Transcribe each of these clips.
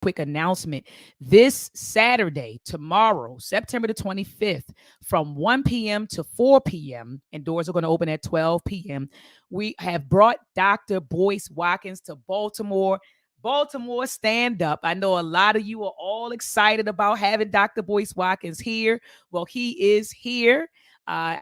quick announcement. This Saturday, tomorrow, September the 25th, from 1 p.m. to 4 p.m., and doors are going to open at 12 p.m., we have brought Dr. Boyce Watkins to Baltimore. Baltimore, stand up. I know a lot of you are all excited about having Dr. Boyce Watkins here. Well, he is here. As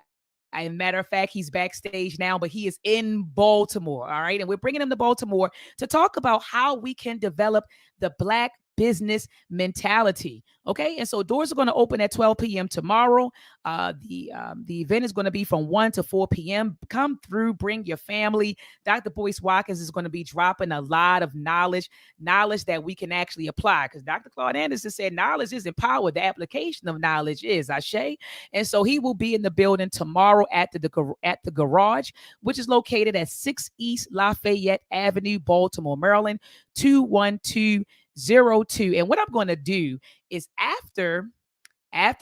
a matter of fact, he's backstage now, but he is in Baltimore. All right. And we're bringing him to Baltimore to talk about how we can develop the Black business mentality. Okay. And so doors are going to open at 12 p.m. tomorrow. The event is going to be from 1 to 4 p.m. Come through, bring your family. Dr. Boyce Watkins is going to be dropping a lot of knowledge that we can actually apply. Because Dr. Claude Anderson said knowledge isn't power. The application of knowledge is, Ashe. And so he will be in the building tomorrow at the garage, which is located at 6 East Lafayette Avenue, Baltimore, Maryland, 21202. And what I'm going to do is after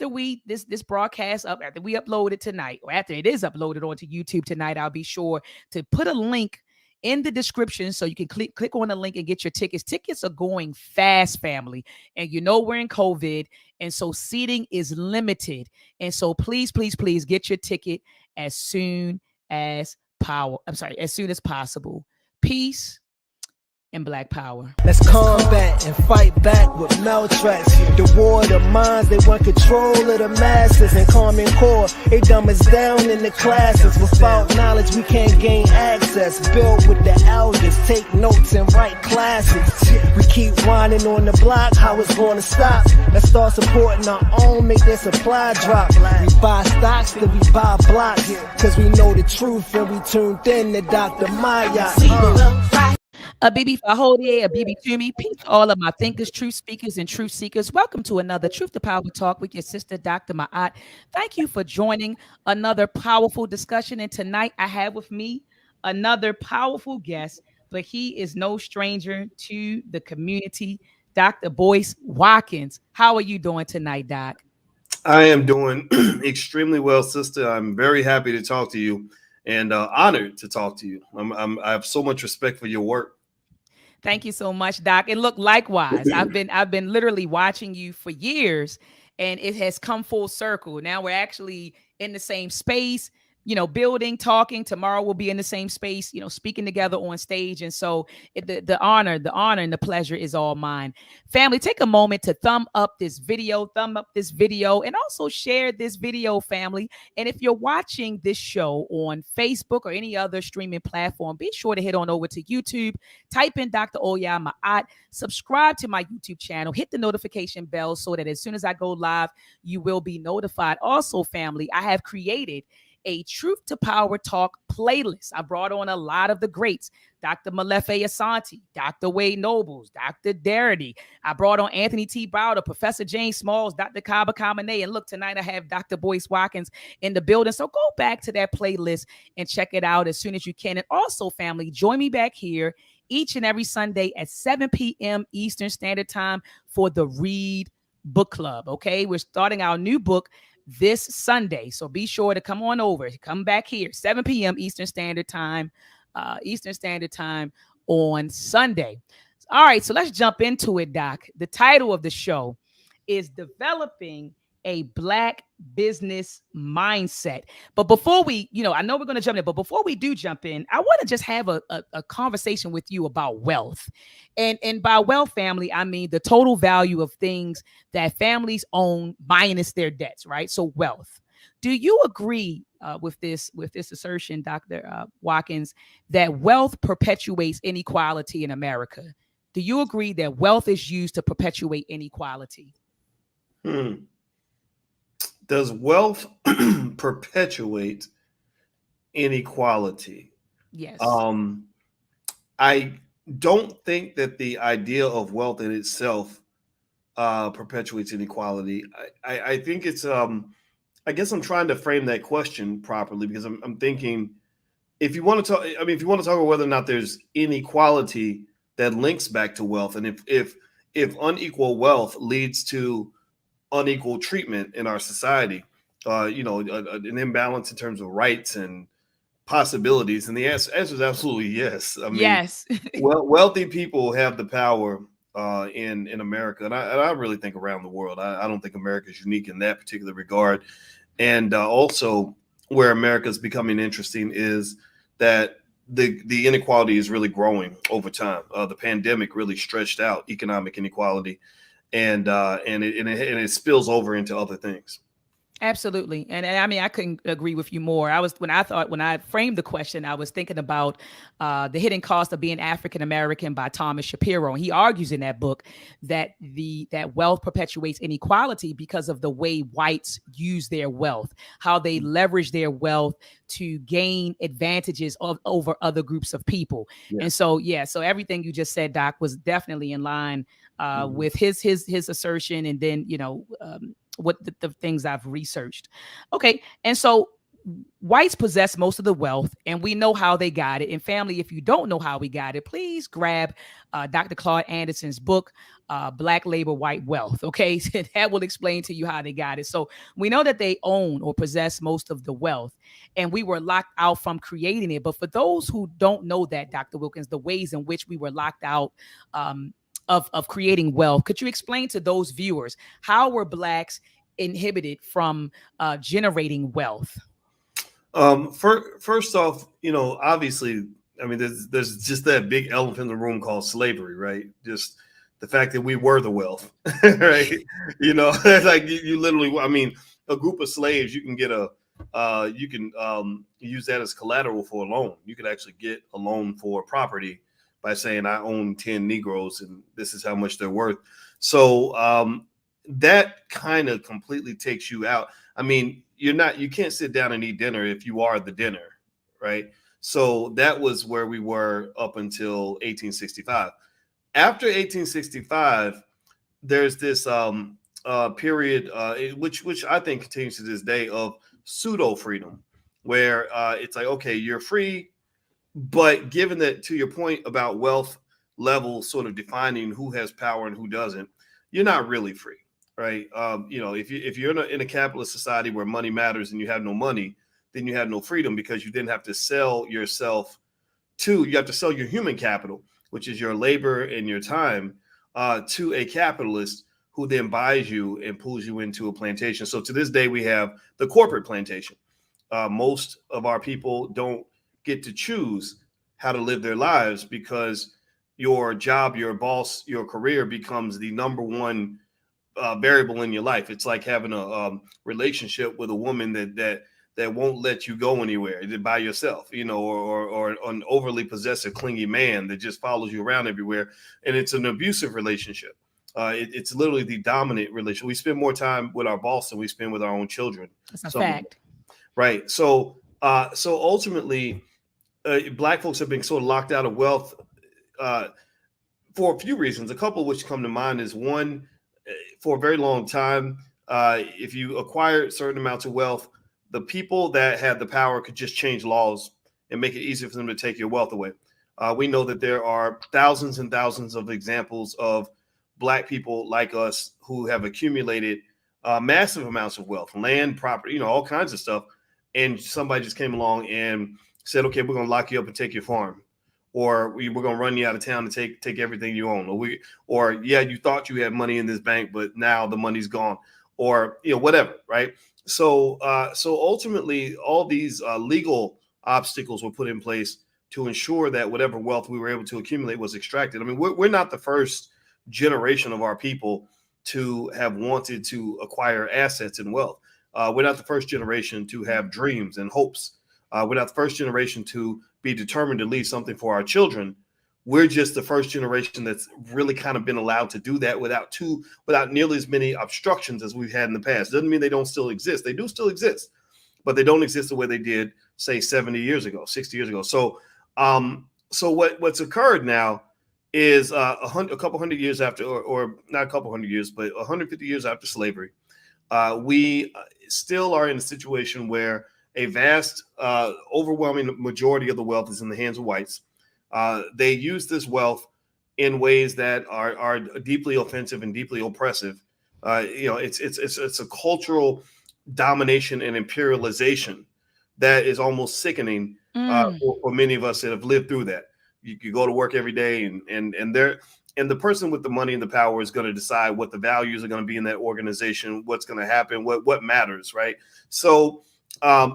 we this broadcast up, after we upload it tonight, or after it is uploaded onto YouTube tonight, I'll be sure to put a link in the description so you can click on the link and get your tickets. Tickets are going fast, family. And you know we're in COVID, and so seating is limited. And so please, please, please get your ticket as soon as possible. Peace and Black power. Let's combat and fight back with Meltrax. The war of the minds, they want control of the masses. And Common Core, they dumb us down in the classes. Without knowledge, we can't gain access. Build with the elders, take notes and write classics. We keep whining on the block, how it's gonna stop? Let's start supporting our own, make their supply drop. We buy stocks, then we buy blocks. Cause we know the truth and we tuned in to Dr. Maya. A BB Fahodie, a BB Toomey, peace to all of my thinkers, truth speakers, and truth seekers. Welcome to another Truth to Power Talk with your sister, Dr. Ma'at. Thank you for joining another powerful discussion. And tonight I have with me another powerful guest, but he is no stranger to the community, Dr. Boyce Watkins. How are you doing tonight, Doc? I am doing extremely well, sister. I'm very happy to talk to you and honored to talk to you. I have so much respect for your work. Thank you so much, Doc. And look, likewise, I've been literally watching you for years, and it has come full circle. Now we're actually in the same space, building, talking. Tomorrow we'll be in the same space, speaking together on stage. And so the honor and the pleasure is all mine. Family, take a moment to thumb up this video, and also share this video, family. And if you're watching this show on Facebook or any other streaming platform, be sure to head on over to YouTube, type in Dr. Oya Ma'at, subscribe to my YouTube channel, hit the notification bell so that as soon as I go live, you will be notified. Also, family, I have created a Truth to Power Talk playlist. I brought on a lot of the greats, Dr. Molefi Asante, Dr. Wade Nobles, Dr. Darity. I brought on Anthony T. Browder, Professor James Smalls, Dr. Kaba Kamene. And look, tonight I have Dr. Boyce Watkins in the building. So go back to that playlist and check it out as soon as you can. And also, family, join me back here each and every Sunday at 7 p.m. Eastern Standard Time for the Read Book Club. Okay, we're starting our new book this Sunday. So be sure to come on over, come back here, 7 p.m. Eastern Standard Time on Sunday. All right, so let's jump into it, Doc. The title of the show is Developing a Black Business Mindset. But before we, I know we're going to jump in, but before we do jump in, I want to just have a conversation with you about wealth. And by wealth, family, I mean the total value of things that families own minus their debts, right? So wealth. Do you agree with this assertion, Dr. Watkins, that wealth perpetuates inequality in America? Do you agree that wealth is used to perpetuate inequality? Does wealth perpetuate inequality? Yes. I don't think that the idea of wealth in itself perpetuates inequality. I think it's I guess I'm trying to frame that question properly, because I'm thinking, if you want to talk about whether or not there's inequality that links back to wealth, and if unequal wealth leads to unequal treatment in our society, an imbalance in terms of rights and possibilities, and the answer is absolutely yes. I mean, yes. Well, wealthy people have the power in America, and I really think around the world. I don't think America is unique in that particular regard. And also, where America is becoming interesting is that the inequality is really growing over time. The pandemic really stretched out economic inequality, and it spills over into other things. Absolutely. And I mean, I couldn't agree with you more. When I framed the question, I was thinking about The Hidden Cost of Being African American by Thomas Shapiro. And he argues in that book that that wealth perpetuates inequality because of the way whites use their wealth, how they leverage their wealth to gain advantages over other groups of people. Yeah. And so, yeah, so everything you just said, Doc, was definitely in line with his assertion. And then, what the things I've researched. Okay. And so whites possess most of the wealth, and we know how they got it. And family, if you don't know how we got it, please grab Dr. Claude Anderson's book, Black Labor, White Wealth. Okay. That will explain to you how they got it. So we know that they own or possess most of the wealth, and we were locked out from creating it. But for those who don't know that, Dr. Wilkins, the ways in which we were locked out of creating wealth, could you explain to those viewers, how were Blacks inhibited from generating wealth? First off, obviously, I mean, there's just that big elephant in the room called slavery, right? Just the fact that we were the wealth, right? Like you literally, I mean, a group of slaves, you can get you can use that as collateral for a loan. You could actually get a loan for property by saying I own 10 Negroes and this is how much they're worth. So that kind of completely takes you out. I mean, you can't sit down and eat dinner if you are the dinner, right? So that was where we were up until 1865. After 1865, there's this period, which I think continues to this day, of pseudo freedom, where it's like, okay, you're free. But given that, to your point about wealth levels sort of defining who has power and who doesn't, you're not really free, right? If you're in a capitalist society where money matters and you have no money, then you have no freedom, because you then have to sell yourself you have to sell your human capital, which is your labor and your time, to a capitalist who then buys you and pulls you into a plantation. So to this day, we have the corporate plantation. Most of our people don't get to choose how to live their lives, because your job, your boss, your career becomes the number one variable in your life. It's like having a relationship with a woman that won't let you go anywhere by yourself, or an overly possessive, clingy man that just follows you around everywhere. And it's an abusive relationship. It's literally the dominant relationship. We spend more time with our boss than we spend with our own children. That's a fact. Right. So ultimately, Black folks have been sort of locked out of wealth for a few reasons. A couple of which come to mind is, one, for a very long time, if you acquired certain amounts of wealth, the people that had the power could just change laws and make it easier for them to take your wealth away. We know that there are thousands and thousands of examples of Black people like us who have accumulated massive amounts of wealth, land, property, all kinds of stuff. And somebody just came along and said, okay, we're going to lock you up and take your farm, or we're going to run you out of town and take everything you own, or you thought you had money in this bank, but now the money's gone, or whatever, right? So ultimately, all these legal obstacles were put in place to ensure that whatever wealth we were able to accumulate was extracted. I mean, we're not the first generation of our people to have wanted to acquire assets and wealth. We're not the first generation to have dreams and hopes. We're not the first generation to be determined to leave something for our children. We're just the first generation that's really kind of been allowed to do that without nearly as many obstructions as we've had in the past. Doesn't mean they don't still exist. They do still exist, but they don't exist the way they did, say, 70 years ago, 60 years ago. So what's occurred now is a couple hundred years after, or not a couple hundred years, but 150 years after slavery, we still are in a situation where a vast, overwhelming majority of the wealth is in the hands of whites. They use this wealth in ways that are deeply offensive and deeply oppressive. It's a cultural domination and imperialization that is almost sickening for many of us that have lived through that. You go to work every day, and And the person with the money and the power is going to decide what the values are going to be in that organization, what's going to happen, what matters, right? So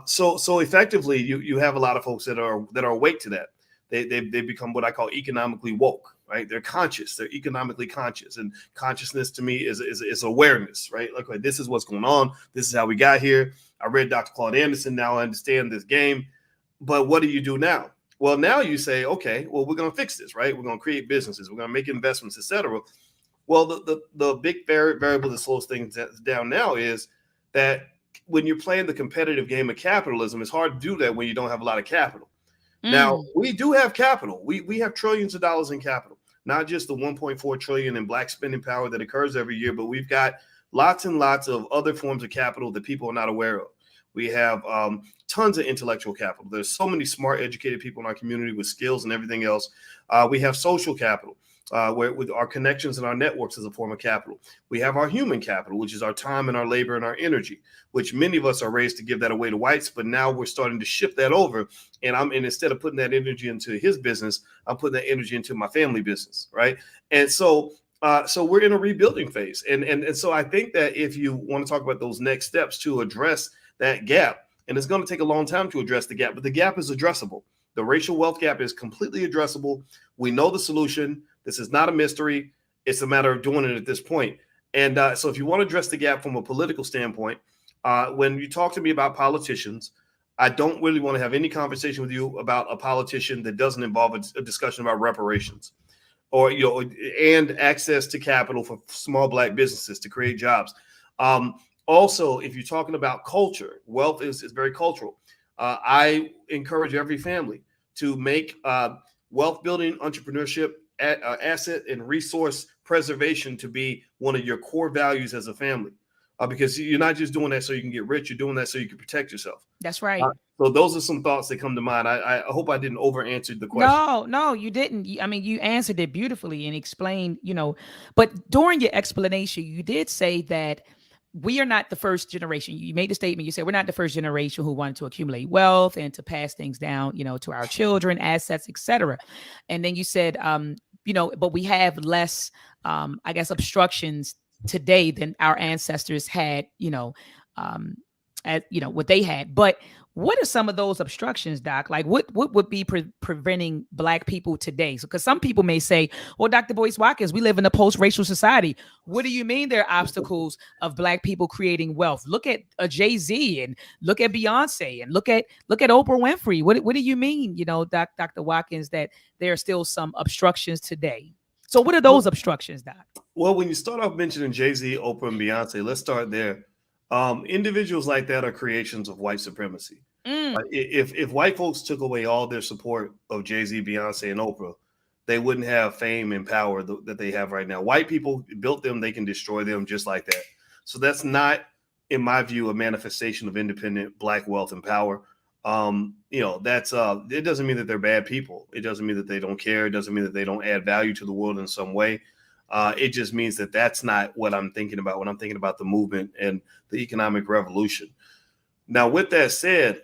so effectively, you have a lot of folks that are awake to that. They become what I call economically woke, right? They're conscious, they're economically conscious, and consciousness to me is awareness, right? Like this is what's going on, this is how we got here. I read Dr. Claude Anderson, now I understand this game. But what do you do now? Well, now you say, okay, well, we're going to fix this, right? We're going to create businesses, we're going to make investments, etc. Well, the big variable that slows things down now is that when you're playing the competitive game of capitalism, it's hard to do that when you don't have a lot of capital. Now, we do have capital. We have trillions of dollars in capital, not just the 1.4 trillion in black spending power that occurs every year, but we've got lots and lots of other forms of capital that people are not aware of. We have tons of intellectual capital. There's so many smart, educated people in our community with skills and everything else. We have social capital, where with our connections and our networks as a form of capital. We have our human capital, which is our time and our labor and our energy, which many of us are raised to give that away to whites, but now we're starting to shift that over. And instead of putting that energy into his business, I'm putting that energy into my family business, right? And so we're in a rebuilding phase. And so I think that if you want to talk about those next steps to address that gap, and it's going to take a long time to address the gap, but the gap is addressable. The racial wealth gap is completely addressable. We know the solution. This is not a mystery. It's a matter of doing it at this point. And so if you want to address the gap from a political standpoint, when you talk to me about politicians, I don't really want to have any conversation with you about a politician that doesn't involve a discussion about reparations or, and access to capital for small black businesses to create jobs. Also, if you're talking about culture, wealth is very cultural. I encourage every family to make wealth building, entrepreneurship, asset and resource preservation to be one of your core values as a family, because you're not just doing that so you can get rich, you're doing that so you can protect yourself. That's right. So those are some thoughts that come to mind. I hope I didn't over answer the question. No, you didn't. I mean, you answered it beautifully and explained, but during your explanation, you did say that we are not the first generation. You made the statement, you said we're not the first generation who wanted to accumulate wealth and to pass things down, to our children, assets, etc. And then you said, but we have less, I guess, obstructions today than our ancestors had, what they had. But what are some of those obstructions, Doc? Like what would be preventing Black people today? So, because some people may say, well, Dr. Boyce Watkins, we live in a post-racial society. What do you mean there are obstacles of Black people creating wealth? Look at Jay-Z and look at Beyonce and look at Oprah Winfrey. What do you mean, Dr. Watkins, that there are still some obstructions today? So what are those obstructions, Doc? Well, when you start off mentioning Jay-Z, Oprah, and Beyonce, let's start there. Individuals like that are creations of white supremacy. If white folks took away all their support of Jay-Z, Beyonce, and Oprah, they wouldn't have fame and power that they have right now. White people built them, they can destroy them just like that. So that's not, in my view, a manifestation of independent Black wealth and power. That's it doesn't mean that they're bad people. It doesn't mean that they don't care. It doesn't mean that they don't add value to the world in some way. It just means that that's not what I'm thinking about when I'm thinking about the movement and the economic revolution. Now, with that said,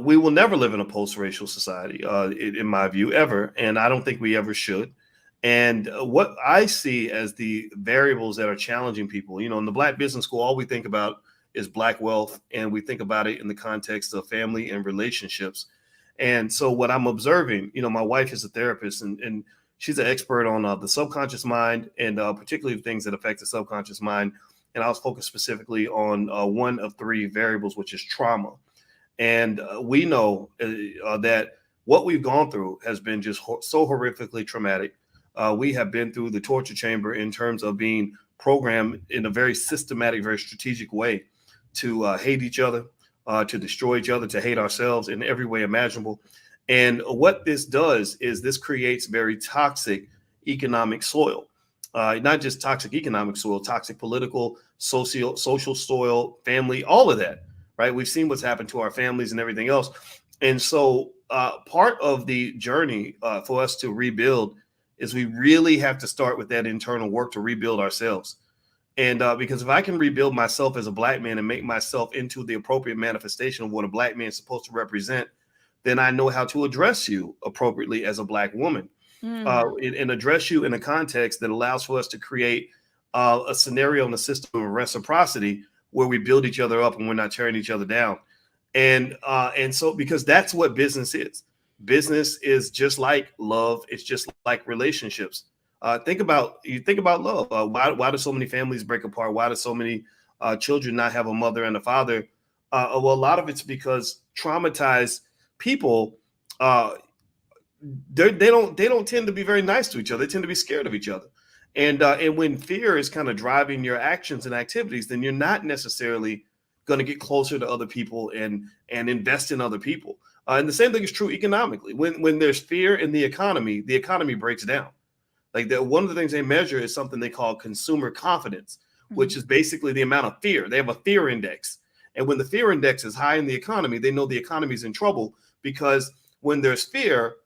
we will never live in a post-racial society, in my view, ever. And I don't think we ever should. And what I see as the variables that are challenging people, in the Black Business School, all we think about is Black wealth. And we think about it in the context of family and relationships. And so what I'm observing, my wife is a therapist and she's an expert on the subconscious mind and particularly things that affect the subconscious mind. And I was focused specifically on one of three variables, which is trauma. And we know that what we've gone through has been just so horrifically traumatic. We have been through the torture chamber in terms of being programmed in a very systematic, very strategic way to hate each other, to destroy each other, to hate ourselves in every way imaginable. And what this does is this creates very toxic economic soil, not just toxic economic soil, toxic political, social soil, family, all of that, right? We've seen what's happened to our families and everything else. And so part of the journey for us to rebuild is we really have to start with that internal work to rebuild ourselves. And because if I can rebuild myself as a Black man and make myself into the appropriate manifestation of what a Black man is supposed to represent, then I know how to address you appropriately as a Black woman. and address you in a context that allows for us to create a scenario and a system of reciprocity where we build each other up and we're not tearing each other down. And so because that's what business is. Business is just like love. It's just like relationships. Think about love. Why do so many families break apart? Why do so many children not have a mother and a father? Well, a lot of it's because traumatized people they don't tend to be very nice to each other. They tend to be scared of each other. And when fear is kind of driving your actions and activities, then you're not necessarily going to get closer to other people and invest in other people. And the same thing is true economically. When there's fear in the economy breaks down. Like one of the things they measure is something they call consumer confidence, which is basically the amount of fear. They have a fear index. And when the fear index is high in the economy, they know the economy is in trouble, because when there's fear,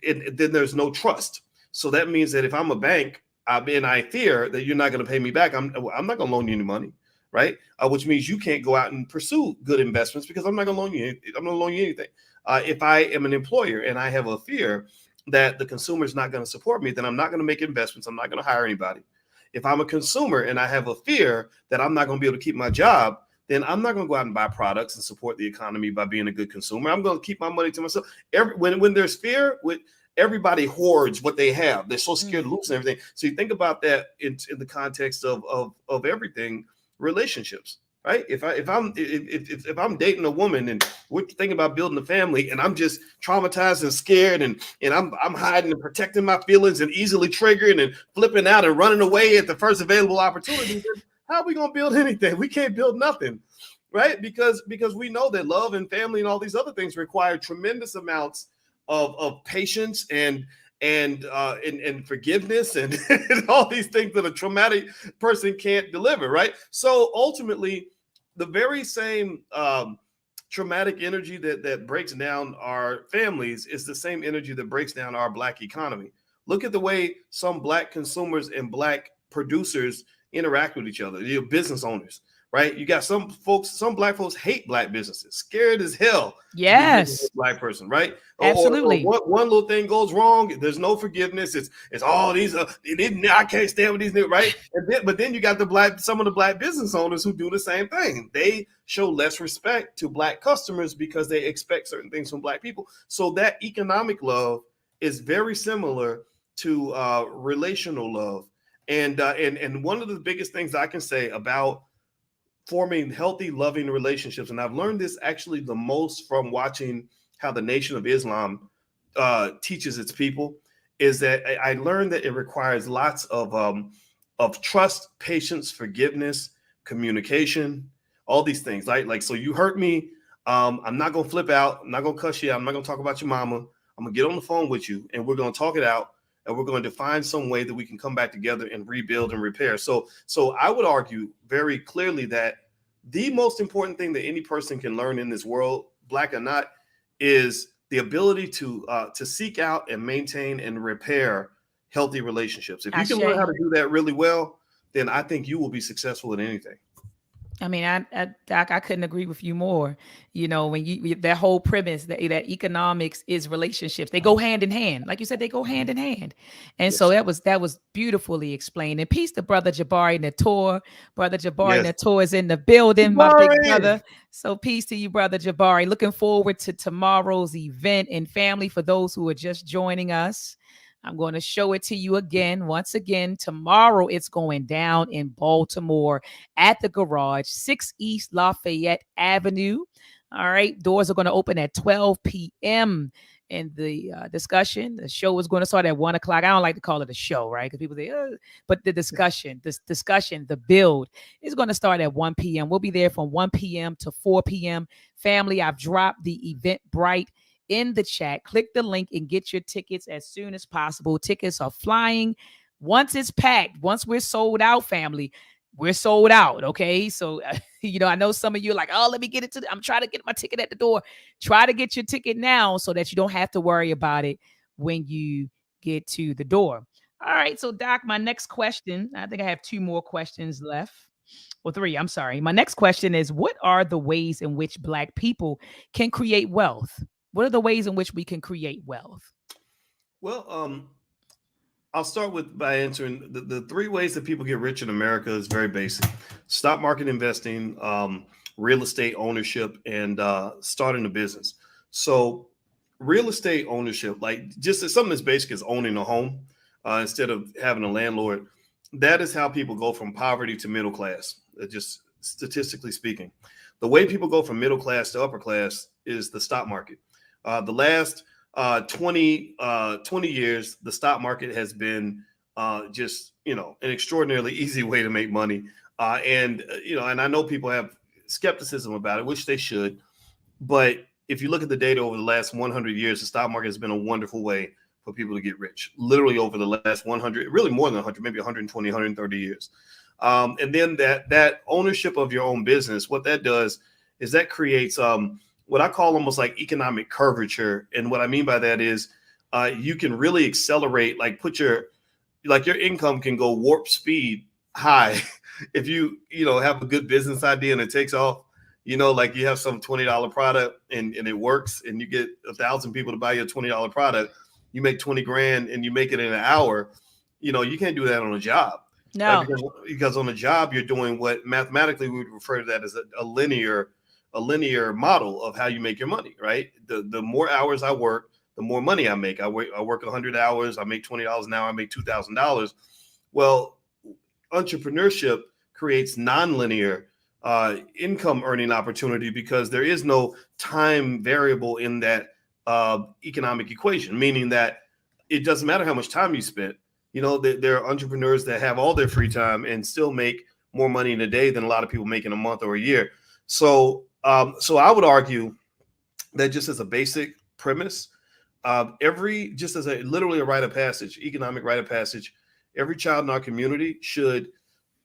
then there's no trust. So that means that if I'm a bank and I fear that you're not going to pay me back, I'm not going to loan you any money, right? Which means you can't go out and pursue good investments because I'm not going to loan you. I'm not loan you anything. If I am an employer and I have a fear that the consumer is not going to support me, then I'm not going to make investments. I'm not going to hire anybody. If I'm a consumer and I have a fear that I'm not going to be able to keep my job, then I'm not going to go out and buy products and support the economy by being a good consumer. I'm going to keep my money to myself. When there's fear, everybody hoards what they have. They're so scared of losing everything. So you think about that in the context of everything, relationships, right? If I'm dating a woman and we're thinking about building a family, and I'm just traumatized and scared, and I'm hiding and protecting my feelings and easily triggered and flipping out and running away at the first available opportunity, how are we going to build anything? We can't build nothing, right? Because we know that love and family and all these other things require tremendous amounts of patience and forgiveness and all these things that a traumatic person can't deliver, right? So ultimately, the very same traumatic energy that breaks down our families is the same energy that breaks down our Black economy. Look at the way some Black consumers and Black producers interact with each other. You're business owners, right? You got some Black folks hate Black businesses, scared as hell. Yes, Black person, right? Absolutely. Or one little thing goes wrong, there's no forgiveness. It's all these. I can't stand with these, right? But then you got some of the Black business owners who do the same thing. They show less respect to Black customers because they expect certain things from Black people. So that economic love is very similar to relational love. And one of the biggest things I can say about forming healthy, loving relationships, and I've learned this actually the most from watching how the Nation of Islam teaches its people, is that I learned that it requires lots of trust, patience, forgiveness, communication, all these things. Like so you hurt me, I'm not gonna flip out, I'm not gonna cuss you out, I'm not gonna talk about your mama. I'm gonna get on the phone with you and we're gonna talk it out. And we're going to find some way that we can come back together and rebuild and repair. So I would argue very clearly that the most important thing that any person can learn in this world, Black or not, is the ability to seek out and maintain and repair healthy relationships. If you can learn how to do that really well, then I think you will be successful in anything. I mean, Doc, I couldn't agree with you more. You know, when that whole premise that economics is relationships, they go hand in hand. Like you said, they go hand in hand. And so that was beautifully explained. And peace to Brother Jabari Nator. Brother Jabari Nator is in the building, my big brother. So peace to you, Brother Jabari. Looking forward to tomorrow's event. And family, for those who are just joining us, I'm going to show it to you again. Once again, tomorrow it's going down in Baltimore at the Garage, 6 East Lafayette Avenue. All right. Doors are going to open at 12 p.m. And the show is going to start at 1 o'clock. I don't like to call it a show, right? Because people say, but the discussion, the build is going to start at 1 p.m. We'll be there from 1 p.m. to 4 p.m. Family, I've dropped the Eventbrite in the chat. Click the link and get your tickets as soon as possible. Tickets are flying. Once it's packed, once we're sold out, family, we're sold out. Okay. So, I know some of you are like, oh, let me get it I'm trying to get my ticket at the door. Try to get your ticket now so that you don't have to worry about it when you get to the door. All right. So, Doc, my next question, I think I have 2 more questions left. Well, 3, I'm sorry. My next question is, what are the ways in which Black people can create wealth? What are the ways in which we can create wealth? Well, I'll start with by answering the three ways that people get rich in America is very basic: stock market investing, real estate ownership, and starting a business. So, real estate ownership, like just as something as basic as owning a home instead of having a landlord, that is how people go from poverty to middle class. Just statistically speaking, the way people go from middle class to upper class is the stock market. The last 20 years, the stock market has been just, an extraordinarily easy way to make money. And I know people have skepticism about it, which they should. But if you look at the data over the last 100 years, the stock market has been a wonderful way for people to get rich, literally over the last 100, really more than 100, maybe 120, 130 years. And then that ownership of your own business, what that does is that creates what I call almost like economic curvature. And what I mean by that is you can really accelerate, like your income can go warp speed high if you have a good business idea and it takes off. Like you have some $20 product and it works and you get 1,000 people to buy your $20 product, you make 20 grand and you make it in an hour. You can't do that on a job. No. Because on a job, you're doing what mathematically we would refer to that as a linear model of how you make your money, right? The more hours I work, the more money I make. I work 100 hours, I make $20 an hour, I make $2,000. Well, entrepreneurship creates nonlinear income earning opportunity because there is no time variable in that economic equation, meaning that it doesn't matter how much time you spent. There are entrepreneurs that have all their free time and still make more money in a day than a lot of people make in a month or a year. So I would argue that just as a basic premise, just as literally a rite of passage, economic rite of passage, every child in our community should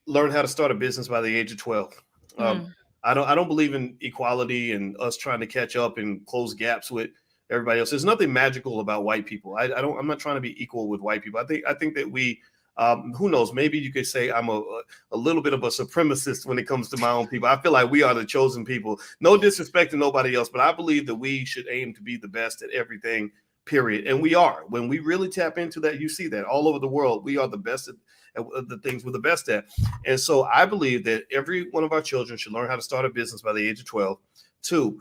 learn how to start a business by the age of 12. I don't believe in equality and us trying to catch up and close gaps with everybody else. There's nothing magical about white people. I'm not trying to be equal with white people. I think that we, who knows, maybe you could say I'm a little bit of a supremacist when it comes to my own people. I feel like we are the chosen people. No disrespect to nobody else, but I believe that we should aim to be the best at everything, period. And we are. When we really tap into that, you see that all over the world. We are the best at the things we're the best at. And so I believe that every one of our children should learn how to start a business by the age of 12. 2,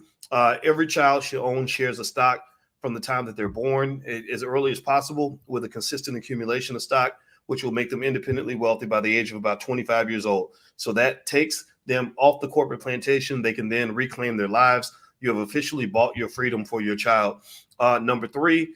every child should own shares of stock from the time that they're born as early as possible with a consistent accumulation of stock, which will make them independently wealthy by the age of about 25 years old. So that takes them off the corporate plantation. They can then reclaim their lives. You have officially bought your freedom for your child. Number 3,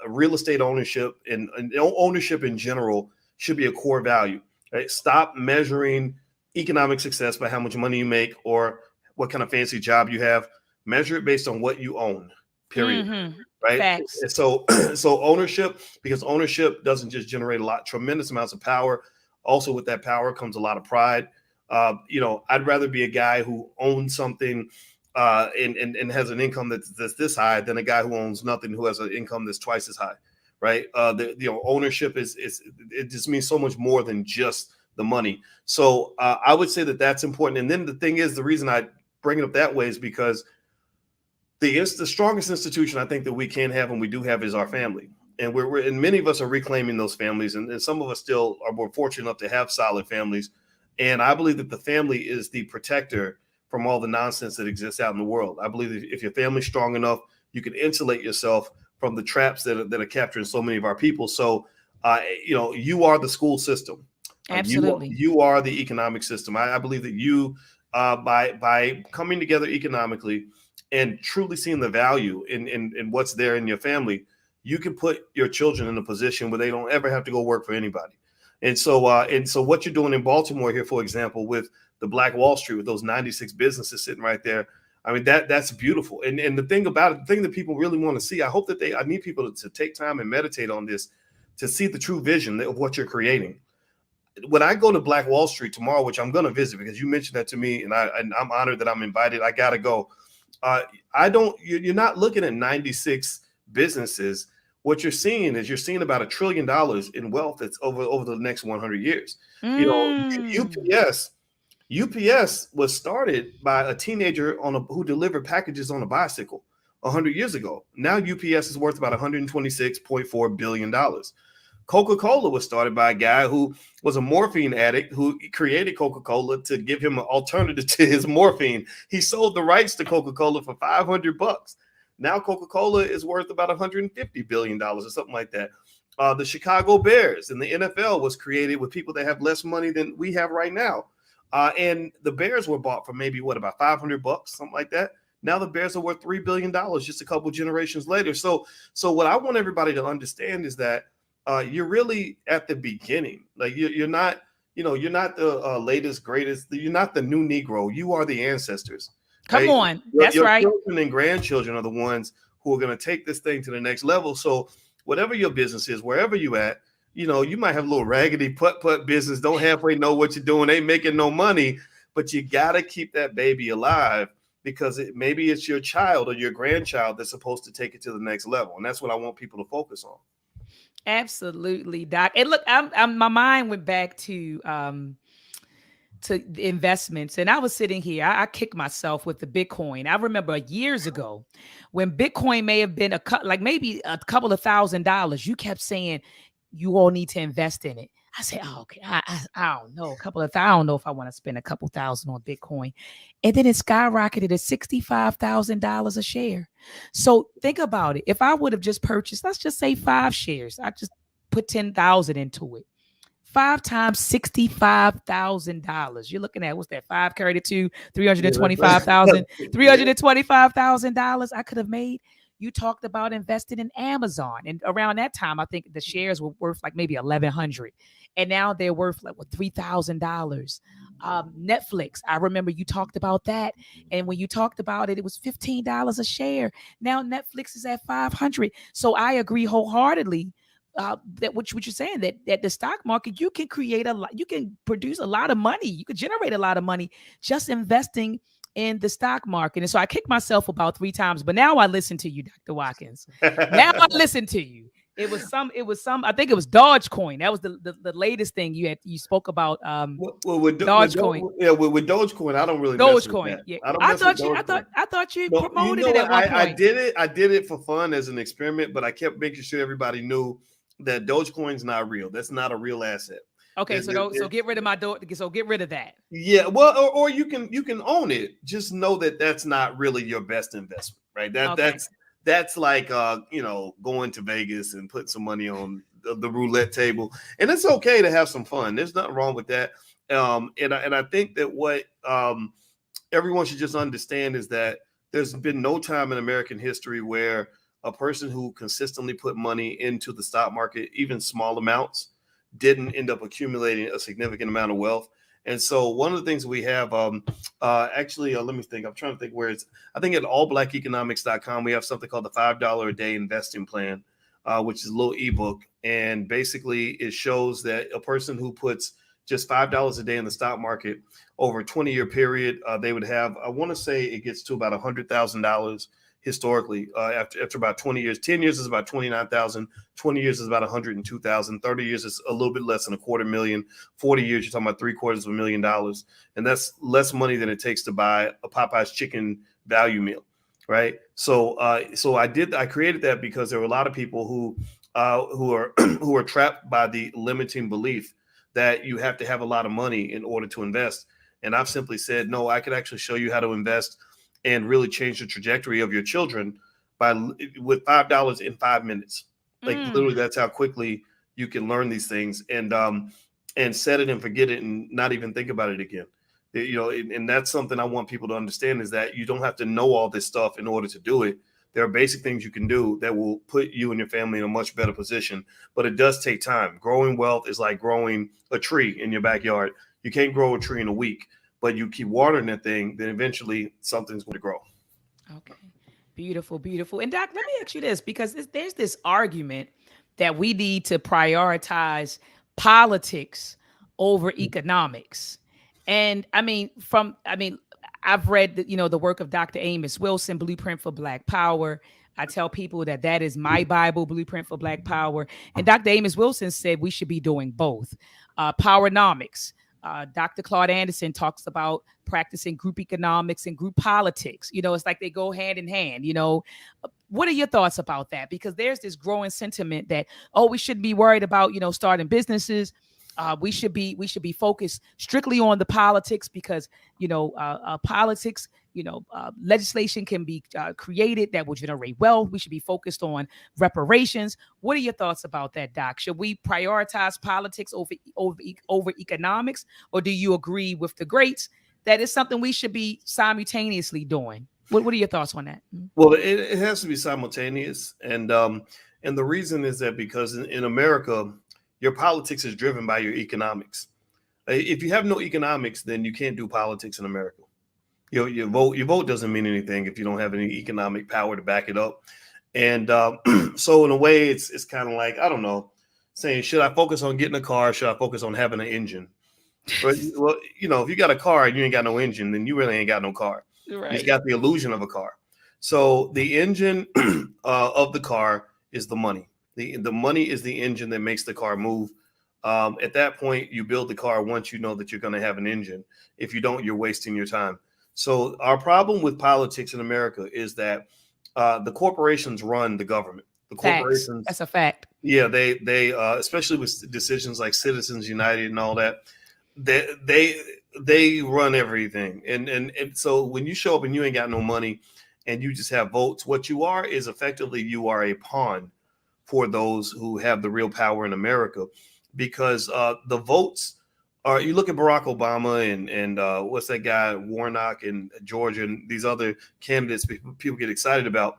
real estate ownership and ownership in general should be a core value. Right? Stop measuring economic success by how much money you make or what kind of fancy job you have. Measure it based on what you own, period. Mm-hmm. Right. Facts. So ownership, because ownership doesn't just generate tremendous amounts of power. Also with that power comes a lot of pride. I'd rather be a guy who owns something and has an income that's this high than a guy who owns nothing, who has an income that's twice as high. Right. Ownership it just means so much more than just the money. So I would say that that's important. And then the thing is, the reason I bring it up that way is because the strongest institution I think that we can have and we do have is our family. And and many of us are reclaiming those families. And some of us still are more fortunate enough to have solid families. And I believe that the family is the protector from all the nonsense that exists out in the world. I believe that if your family's strong enough, you can insulate yourself from the traps that are capturing so many of our people. So, you are the school system. Absolutely. You are the economic system. I believe that you, by coming together economically and truly seeing the value in what's there in your family, you can put your children in a position where they don't ever have to go work for anybody. And so what you're doing in Baltimore here, for example, with the Black Wall Street, with those 96 businesses sitting right there, I mean, that's beautiful. And the thing about it, the thing that people really want to see, I hope that I need people to take time and meditate on this, to see the true vision of what you're creating. When I go to Black Wall Street tomorrow, which I'm going to visit because you mentioned that to me, and I'm honored that I'm invited. I got to go. You're not looking at 96 businesses. What you're seeing is about $1 trillion in wealth that's over the next 100 years. UPS was started by a teenager who delivered packages on a bicycle. 100 years ago. Now UPS is worth about $126.4 billion. Coca-Cola was started by a guy who was a morphine addict who created Coca-Cola to give him an alternative to his morphine. He sold the rights to Coca-Cola for $500. Now Coca-Cola is worth about $150 billion or something like that. The Chicago Bears and the NFL was created with people that have less money than we have right now. And the Bears were bought for maybe about $500, something like that. Now the Bears are worth $3 billion just a couple generations later. So what I want everybody to understand is that you're really at the beginning. Like you're not, you're not the latest, greatest. You're not the new Negro. You are the ancestors. Come on. That's your right. Children and grandchildren are the ones who are going to take this thing to the next level. So whatever your business is, wherever you at, you might have a little raggedy putt business. Don't halfway know what you're doing. Ain't making no money, but you got to keep that baby alive because maybe it's your child or your grandchild that's supposed to take it to the next level. And that's what I want people to focus on. Absolutely, Doc. And look, my mind went back to investments, and I was sitting here. I kicked myself with the Bitcoin. I remember years ago when Bitcoin may have been maybe a couple of $1,000s. You kept saying you all need to invest in it. I said, oh, okay, I don't know, I don't know if I want to spend a couple thousand on Bitcoin. And then it skyrocketed to $65,000 a share. So think about it. If I would have just purchased, let's just say 5 shares, I just put 10,000 into it. 5 times $65,000. You're looking at, what's that? 5 carried it to $325,000. $325,000 I could have made. You talked about investing in Amazon, and around that time, I think the shares were worth like maybe $1,100, and now they're worth like $3,000. Netflix, I remember you talked about that, and when you talked about it, it was $15 a share. Now Netflix is at $500. So I agree wholeheartedly that what you're saying, that the stock market, you can create you can produce a lot of money, you could generate a lot of money just investing in the stock market. And so I kicked myself about 3 times, but now I listen to you, Dr. Watkins. Now I listen to you. It was some, I think it was Dogecoin. That was the latest thing you spoke about. With Dogecoin. With Dogecoin, I don't really Dogecoin. Yeah. I thought you promoted it at one point. I did it for fun as an experiment, but I kept making sure everybody knew that Dogecoin's not real. That's not a real asset. Okay, so get rid of my so get rid of that. Yeah, well, or you can own it. Just know that that's not really your best investment, right? That's like going to Vegas and putting some money on the roulette table, and it's okay to have some fun. There's nothing wrong with that. And I think that what everyone should just understand is that there's been no time in American history where a person who consistently put money into the stock market, even small amounts, didn't end up accumulating a significant amount of wealth. And so one of the things we have, let me think. I'm trying to think where it's, I think at allblackeconomics.com, we have something called the $5 a day investing plan, which is a little ebook. And basically it shows that a person who puts just $5 a day in the stock market over a 20-year period, they would have, I want to say it gets to about $100,000 historically, after about 20 years. 10 years is about 29,000. 20 years is about 102,000. 30 years is a little bit less than $250,000. 40 years, you're talking about $750,000. And that's less money than it takes to buy a Popeye's chicken value meal, right? So I created that because there were a lot of people who are trapped by the limiting belief that you have to have a lot of money in order to invest. And I've simply said, no, I could actually show you how to invest and really change the trajectory of your children with $5 in 5 minutes. Like literally, that's how quickly you can learn these things and set it and forget it and not even think about it again. And that's something I want people to understand, is that you don't have to know all this stuff in order to do it. There are basic things you can do that will put you and your family in a much better position, but it does take time. Growing wealth is like growing a tree in your backyard. You can't grow a tree in a week, but you keep watering that thing, then eventually something's going to grow. Okay. Beautiful, beautiful. And Doc, let me ask you this, because there's this argument that we need to prioritize politics over economics. And I've read the work of Dr. Amos Wilson, Blueprint for Black Power. I tell people that is my Bible, Blueprint for Black Power. And Dr. Amos Wilson said we should be doing both. Powernomics. Dr. Claude Anderson talks about practicing group economics and group politics. It's like they go hand in hand. What are your thoughts about that? Because there's this growing sentiment that, we shouldn't be worried about, starting businesses. We should be focused strictly on the politics because politics, legislation can be created that will generate wealth. We should be focused on reparations. What are your thoughts about that, Doc? Should we prioritize politics over economics, or do you agree with the greats that it's something we should be simultaneously doing? What are your thoughts on that? Well, it has to be simultaneous, and the reason is that because in America, your politics is driven by your economics. If you have no economics, then you can't do politics in America. Your vote doesn't mean anything if you don't have any economic power to back it up. And so in a way, it's kind of like, I don't know, saying, should I focus on getting a car? Or should I focus on having an engine? But, well, if you got a car and you ain't got no engine, then you really ain't got no car. Right. You got the illusion of a car. So the engine of the car is the money. The money is the engine that makes the car move. At that point, you build the car once you know that you're going to have an engine. If you don't, you're wasting your time. So our problem with politics in America is that the corporations run the government. The corporations, that's a fact. Yeah, they especially with decisions like Citizens United and all that, they run everything. And so when you show up and you ain't got no money and you just have votes, what you are is effectively you are a pawn for those who have the real power in America, because the votes are, you look at Barack Obama and what's that guy, Warnock in Georgia, and these other candidates people get excited about.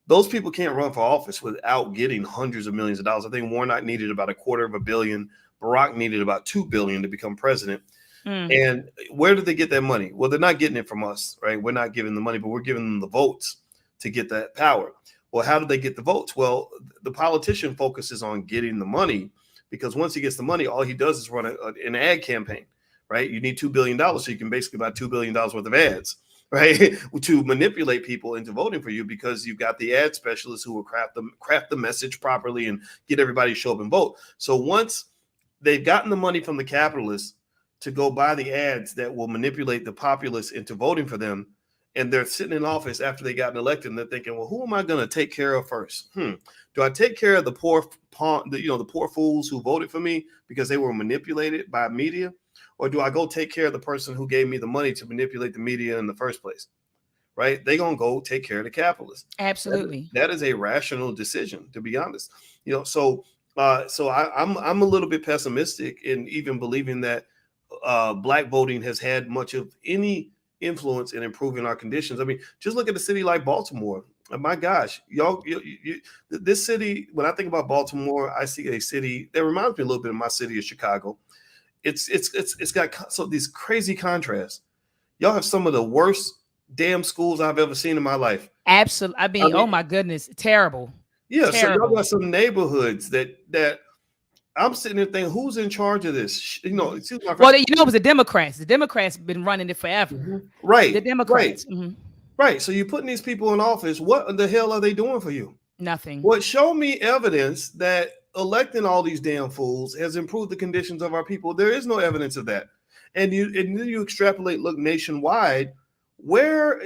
Those people can't run for office without getting hundreds of millions of dollars. I think Warnock needed about $250 million. Barack needed about $2 billion to become president. And where did they get that money? Well, they're not getting it from us, right? We're not giving the money, but we're giving them the votes to get that power. Well, how do they get the votes? Well, the politician focuses on getting the money, because once he gets the money, all he does is run an ad campaign, right? You need $2 billion, so you can basically buy $2 billion worth of ads, right? To manipulate people into voting for you, because you've got the ad specialists who will craft the message properly and get everybody to show up and vote. So once they've gotten the money from the capitalists to go buy the ads that will manipulate the populace into voting for them, and they're sitting in office after they gotten elected, and they're thinking, well, who am I going to take care of first? Do I take care of the poor fools who voted for me because they were manipulated by media? Or do I go take care of the person who gave me the money to manipulate the media in the first place? Right? They're going to go take care of the capitalists. Absolutely. That is a rational decision, to be honest. So I'm a little bit pessimistic in even believing that Black voting has had much of any influence in improving our conditions. I mean, just look at a city like Baltimore. My gosh, this city, when I think about Baltimore, I see a city that reminds me a little bit of my city of Chicago. It's got so these crazy contrasts. Y'all have some of the worst damn schools I've ever seen in my life. Absolutely. I mean, oh my goodness, terrible. Yeah, terrible. So y'all got some neighborhoods that I'm sitting there thinking, who's in charge of this? Well, it was the Democrats. The Democrats have been running it forever. Right. The Democrats. Right. Right. So you're putting these people in office. What the hell are they doing for you? Nothing. Well, show me evidence that electing all these damn fools has improved the conditions of our people. There is no evidence of that. And then you extrapolate, look nationwide, where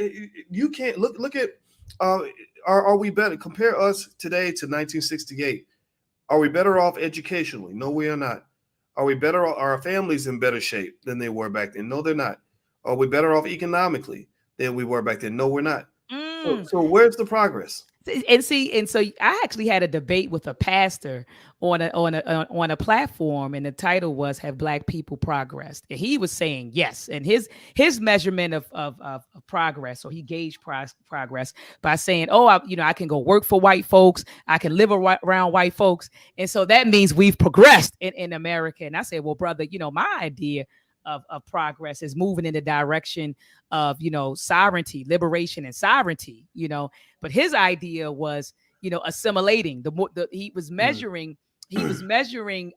you can't look at, are we better? Compare us today to 1968. Are we better off educationally? No, we are not. Are we better? Are our families in better shape than they were back then? No, they're not. Are we better off economically than we were back then? No, we're not. So where's the progress? And so I actually had a debate with a pastor on a platform, and the title was "Have Black People Progressed?" And he was saying yes, and his measurement of progress, or he gauged progress by saying, "Oh, I can go work for white folks, I can live around white folks, and so that means we've progressed in America." And I said, "Well, brother, my idea of progress is moving in the direction of sovereignty, liberation, and sovereignty, but his idea was assimilating. He was measuring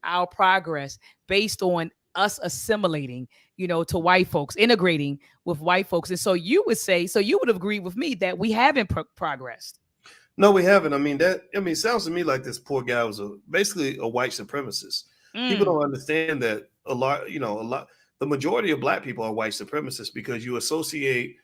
our progress based on us assimilating to white folks, integrating with white folks. And so you would agree with me that we haven't progressed. No, we haven't. I mean, it sounds to me like this poor guy was basically a white supremacist. People don't understand that a lot the majority of black people are white supremacists because you associate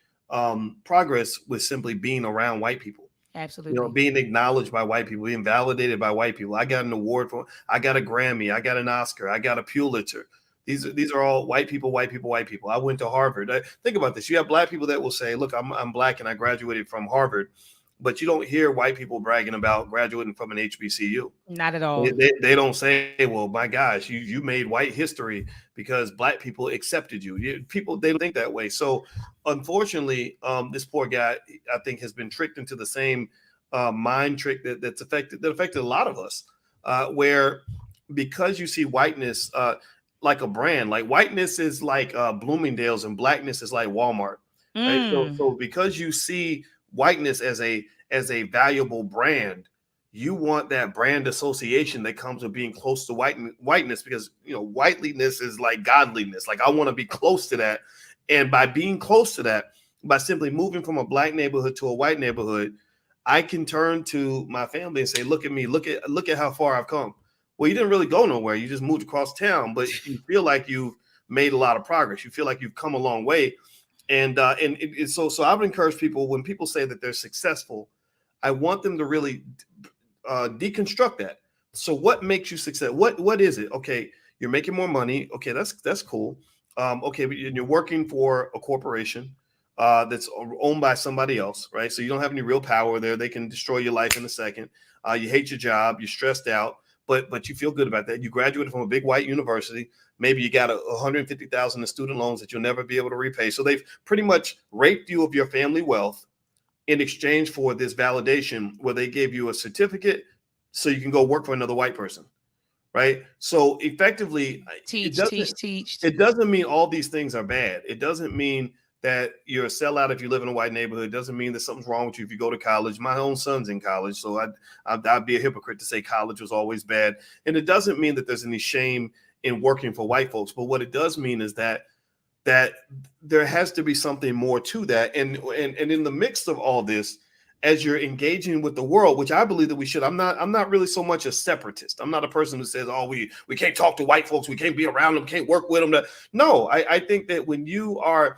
progress with simply being around white people. Absolutely. Being acknowledged by white people, being validated by white people. I got an award for, I got a Grammy, I got an Oscar, I got a Pulitzer. These are all white people, white people, white people. I went to Harvard. Think about this. You have black people that will say, look, I'm black and I graduated from Harvard, but you don't hear white people bragging about graduating from an HBCU. Not at all. They don't say, well, my gosh, you made white history because black people accepted you. People, they don't think that way. So unfortunately, this poor guy, I think, has been tricked into the same mind trick that affected a lot of us, where because you see whiteness like a brand, like whiteness is like Bloomingdale's and blackness is like Walmart. Right? So because you see whiteness as a valuable brand, you want that brand association that comes with being close to whiteness, because whiteliness is like godliness. Like, I want to be close to that, and by being close to that, by simply moving from a black neighborhood to a white neighborhood, I can turn to my family and say, look at me, look at how far I've come. Well, you didn't really go nowhere. You just moved across town, but you feel like you've made a lot of progress. You feel like you've come a long way. And so I would encourage people, when people say that they're successful, I want them to really deconstruct that. So what makes you successful? What is it? Okay, you're making more money. Okay, that's cool. Okay, but you're working for a corporation that's owned by somebody else, right? So you don't have any real power there. They can destroy your life in a second. You hate your job. You're stressed out, but you feel good about that. You graduated from a big white university. Maybe you got $150,000 in student loans that you'll never be able to repay. So they've pretty much raped you of your family wealth in exchange for this validation, where they gave you a certificate so you can go work for another white person, right? So effectively, teach. It doesn't mean all these things are bad. It doesn't mean that you're a sellout if you live in a white neighborhood. It doesn't mean that something's wrong with you if you go to college. My own son's in college, so I'd be a hypocrite to say college was always bad. And it doesn't mean that there's any shame in working for white folks. But what it does mean is that there has to be something more to that. And in the midst of all this, as you're engaging with the world, which I believe that we should, I'm not really so much a separatist. I'm not a person who says, oh, we can't talk to white folks, we can't be around them, can't work with them. No, I think that when you are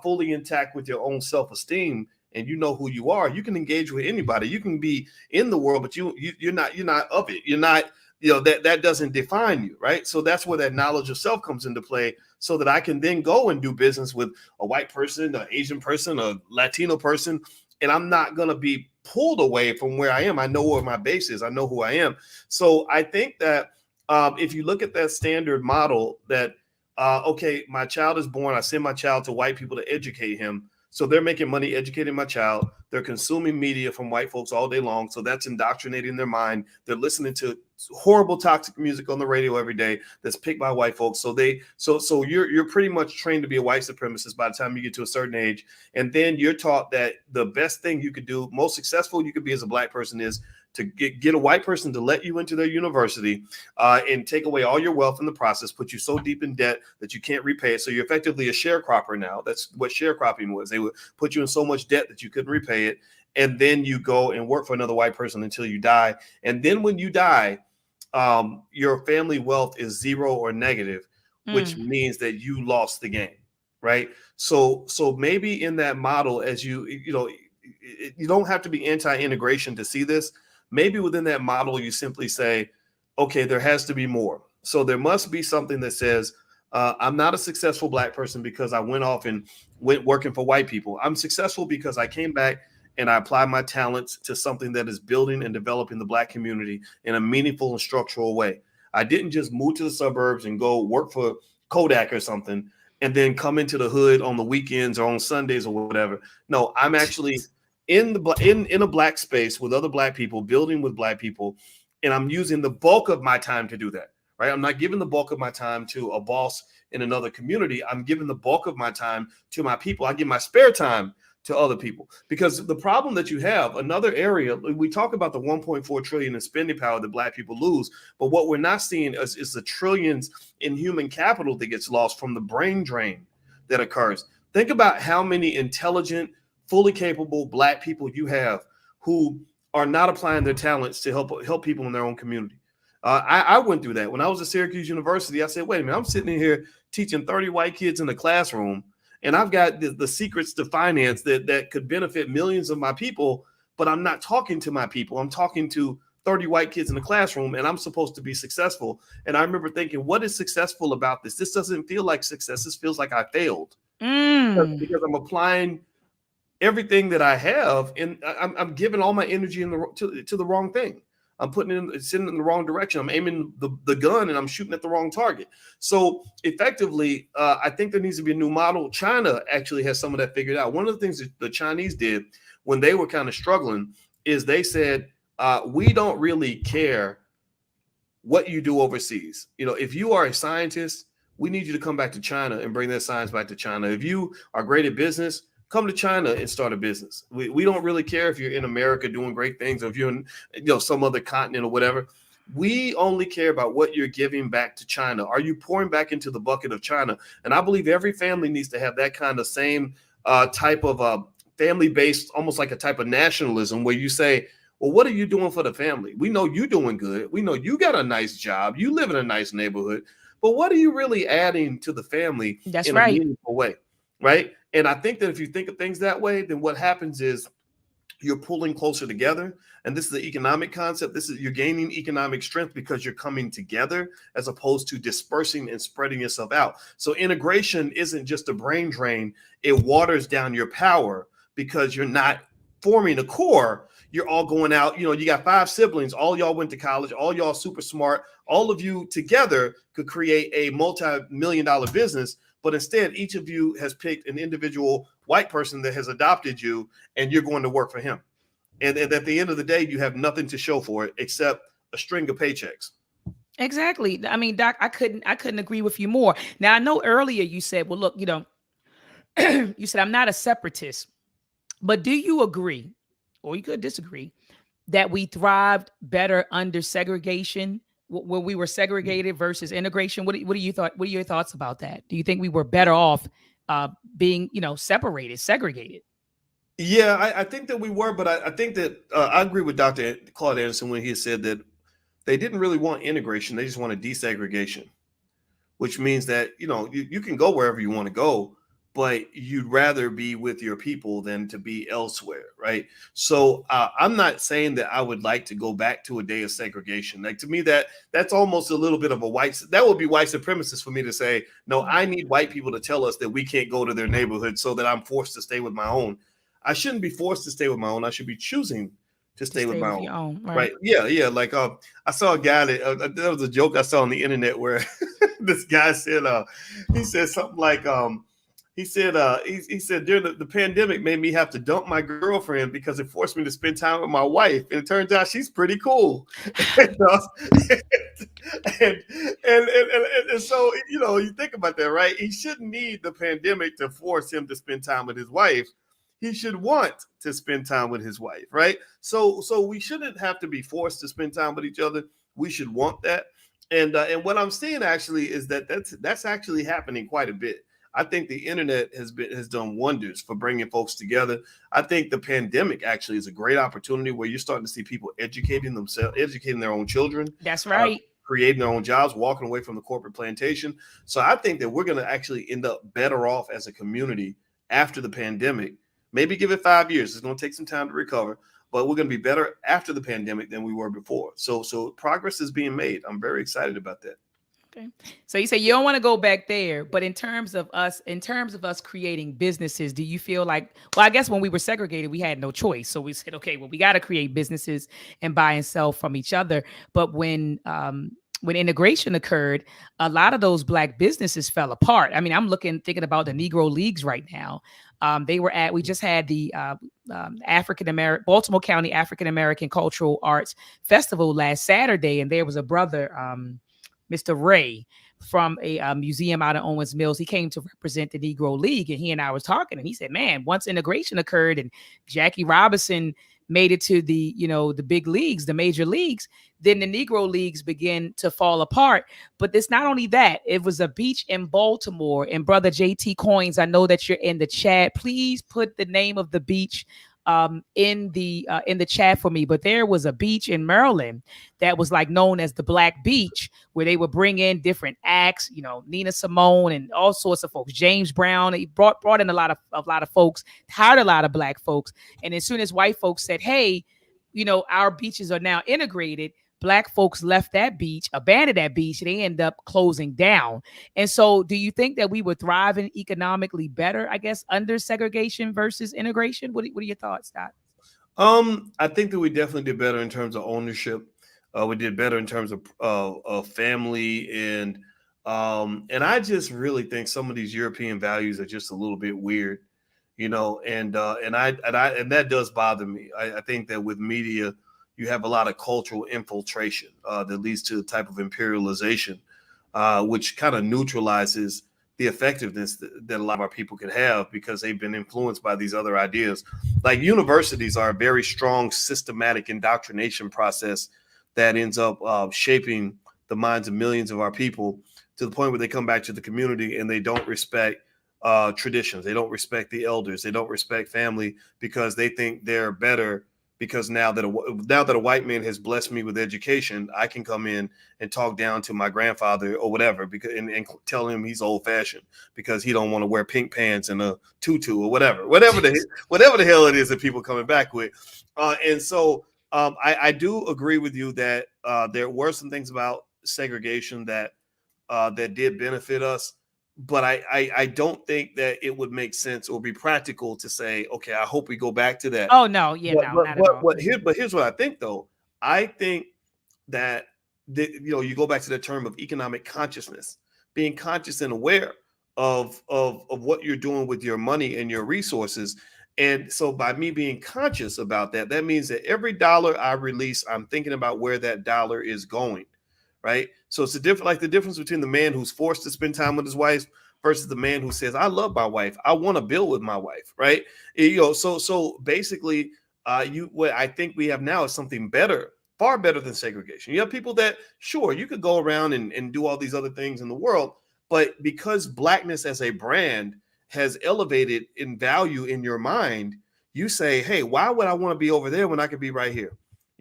fully intact with your own self-esteem and you know who you are, you can engage with anybody. You can be in the world, but you're not of it. You're not, that doesn't define you, right? So that's where that knowledge of self comes into play, so that I can then go and do business with a white person, an Asian person, a Latino person, and I'm not going to be pulled away from where I am. I know where my base is. I know who I am. So I think that if you look at that standard model that, okay, my child is born, I send my child to white people to educate him. So they're making money educating my child. They're consuming media from white folks all day long. So that's indoctrinating their mind. They're listening to horrible, toxic music on the radio every day that's picked by white folks. So you're pretty much trained to be a white supremacist by the time you get to a certain age. And then you're taught that the best thing you could do, most successful you could be as a black person, is to get a white person to let you into their university and take away all your wealth in the process, put you so deep in debt that you can't repay it. So you're effectively a sharecropper now. That's what sharecropping was. They would put you in so much debt that you couldn't repay it. And then you go and work for another white person until you die. And then when you die, your family wealth is zero or negative, which means that you lost the game, right? So maybe in that model, as you don't have to be anti-integration to see this. Maybe within that model, you simply say, okay, there has to be more. So there must be something that says, I'm not a successful black person because I went off and went working for white people. I'm successful because I came back and I applied my talents to something that is building and developing the black community in a meaningful and structural way. I didn't just move to the suburbs and go work for Kodak or something and then come into the hood on the weekends or on Sundays or whatever. No, I'm actually in a black space with other black people, building with black people, and I'm using the bulk of my time to do that, right? I'm not giving the bulk of my time to a boss in another community. I'm giving the bulk of my time to my people. I give my spare time to other people, because the problem that you have, another area, we talk about the 1.4 trillion in spending power that black people lose, but what we're not seeing is the trillions in human capital that gets lost from the brain drain that occurs. Think about how many intelligent, fully capable black people you have who are not applying their talents to help people in their own community. I went through that when I was at Syracuse University. I said, wait a minute, I'm sitting in here teaching 30 white kids in the classroom, and I've got the secrets to finance that could benefit millions of my people, but I'm not talking to my people. I'm talking to 30 white kids in the classroom, and I'm supposed to be successful. And I remember thinking, what is successful about this? This doesn't feel like success. This feels like I failed because I'm applying everything that I have, and I'm giving all my energy to the wrong thing. I'm sitting in the wrong direction. I'm aiming the gun and I'm shooting at the wrong target. So effectively, I think there needs to be a new model. China actually has some of that figured out. One of the things that the Chinese did when they were kind of struggling is they said, we don't really care what you do overseas. If you are a scientist, we need you to come back to China and bring that science back to China. If you are great at business, come to China and start a business. We don't really care if you're in America doing great things or if you're in some other continent or whatever. We only care about what you're giving back to China. Are you pouring back into the bucket of China? And I believe every family needs to have that kind of same type of family-based, almost like a type of nationalism where you say, well, what are you doing for the family? We know you're doing good. We know you got a nice job. You live in a nice neighborhood. But what are you really adding to the family in a meaningful way, right? And I think that if you think of things that way, then what happens is you're pulling closer together. And this is the economic concept. You're gaining economic strength because you're coming together as opposed to dispersing and spreading yourself out. So integration isn't just a brain drain. It waters down your power because you're not forming a core. You're all going out. You got 5 siblings. All y'all went to college. All y'all super smart. All of you together could create a multi-million-dollar business. But instead, each of you has picked an individual white person that has adopted you, and you're going to work for him. And at the end of the day, you have nothing to show for it except a string of paychecks. Exactly. I mean, Doc, I couldn't agree with you more. Now, I know earlier you said, well, look, you said I'm not a separatist, but do you agree, or you could disagree, that we thrived better under segregation, when we were segregated versus integration? What are your thoughts about that? Do you think we were better off being, separated, segregated? Yeah, I think that we were, but I think that I agree with Dr. Claude Anderson when he said that they didn't really want integration. They just wanted desegregation, which means that, you can go wherever you want to go, but you'd rather be with your people than to be elsewhere, right? So I'm not saying that I would like to go back to a day of segregation. Like, to me, that's almost a little bit of that would be white supremacist for me to say, no, I need white people to tell us that we can't go to their neighborhood so that I'm forced to stay with my own. I shouldn't be forced to stay with my own. I should be choosing to stay with my own. Right. Yeah. Like I saw a guy that was a joke I saw on the internet where this guy said, he said something like, he said during the pandemic made me have to dump my girlfriend because it forced me to spend time with my wife. And it turns out she's pretty cool. and so, you think about that, right? He shouldn't need the pandemic to force him to spend time with his wife. He should want to spend time with his wife, right? So we shouldn't have to be forced to spend time with each other. We should want that. And what I'm seeing actually is that's actually happening quite a bit. I think the internet has done wonders for bringing folks together. I think the pandemic actually is a great opportunity where you're starting to see people educating themselves, educating their own children. That's right. Creating their own jobs, walking away from the corporate plantation. So I think that we're going to actually end up better off as a community after the pandemic. Maybe give it 5 years. It's going to take some time to recover, but we're going to be better after the pandemic than we were before. So progress is being made. I'm very excited about that. Okay. So you say you don't want to go back there, but in terms of us creating businesses, do you feel like, well, I guess when we were segregated, we had no choice. So we said, okay, well, we got to create businesses and buy and sell from each other. But when integration occurred, a lot of those Black businesses fell apart. I mean, I'm thinking about the Negro Leagues right now. We just had the Baltimore County African-American Cultural Arts Festival last Saturday. And there was a brother, Mr. Ray, from a museum out of Owens Mills. He came to represent the Negro League, and he and I was talking, and he said, man, once integration occurred and Jackie Robinson made it to the big leagues, the major leagues, then the Negro Leagues began to fall apart. But it's not only that, it was a beach in Baltimore. And brother JT Coins, I know that you're in the chat. Please put the name of the beach in the chat for me, but there was a beach in Maryland that was like known as the Black Beach, where they would bring in different acts, you know, Nina Simone and all sorts of folks, James Brown. He brought in a lot of folks, hired a lot of Black folks, and as soon as white folks said, "Hey, you know, our beaches are now integrated," Black folks left that beach, abandoned that beach, and they end up closing down. And so, do you think that we were thriving economically better, I guess, under segregation versus integration? What are your thoughts, Doc? I think that we definitely did better in terms of ownership. We did better in terms of family, and I just really think some of these European values are just a little bit weird, you know, and that does bother me. I think that with media, you have a lot of cultural infiltration that leads to the type of imperialization, which kind of neutralizes the effectiveness that a lot of our people can have because they've been influenced by these other ideas. Like universities are a very strong systematic indoctrination process that ends up shaping the minds of millions of our people to the point where they come back to the community and they don't respect traditions. They don't respect the elders. They don't respect family because they think they're better because now that a white man has blessed me with education, I can come in and talk down to my grandfather or whatever because and tell him he's old fashioned because he don't want to wear pink pants and a tutu or whatever the hell it is that people coming back with. And so I do agree with you that there were some things about segregation that did benefit us. But I don't think that it would make sense or be practical to say, okay, I hope we go back to that. Oh no, yeah, no, not at all. But here's what I think, though. I think that you go back to the term of economic consciousness, being conscious and aware of what you're doing with your money and your resources. And so by me being conscious about that, that means that every dollar I release, I'm thinking about where that dollar is going. Right. So it's the difference between the man who's forced to spend time with his wife versus the man who says, I love my wife. I want to build with my wife. Right. So basically, what I think we have now is something better, far better than segregation. You have people that, sure, you could go around and do all these other things in the world. But because Blackness as a brand has elevated in value in your mind, you say, hey, why would I want to be over there when I could be right here?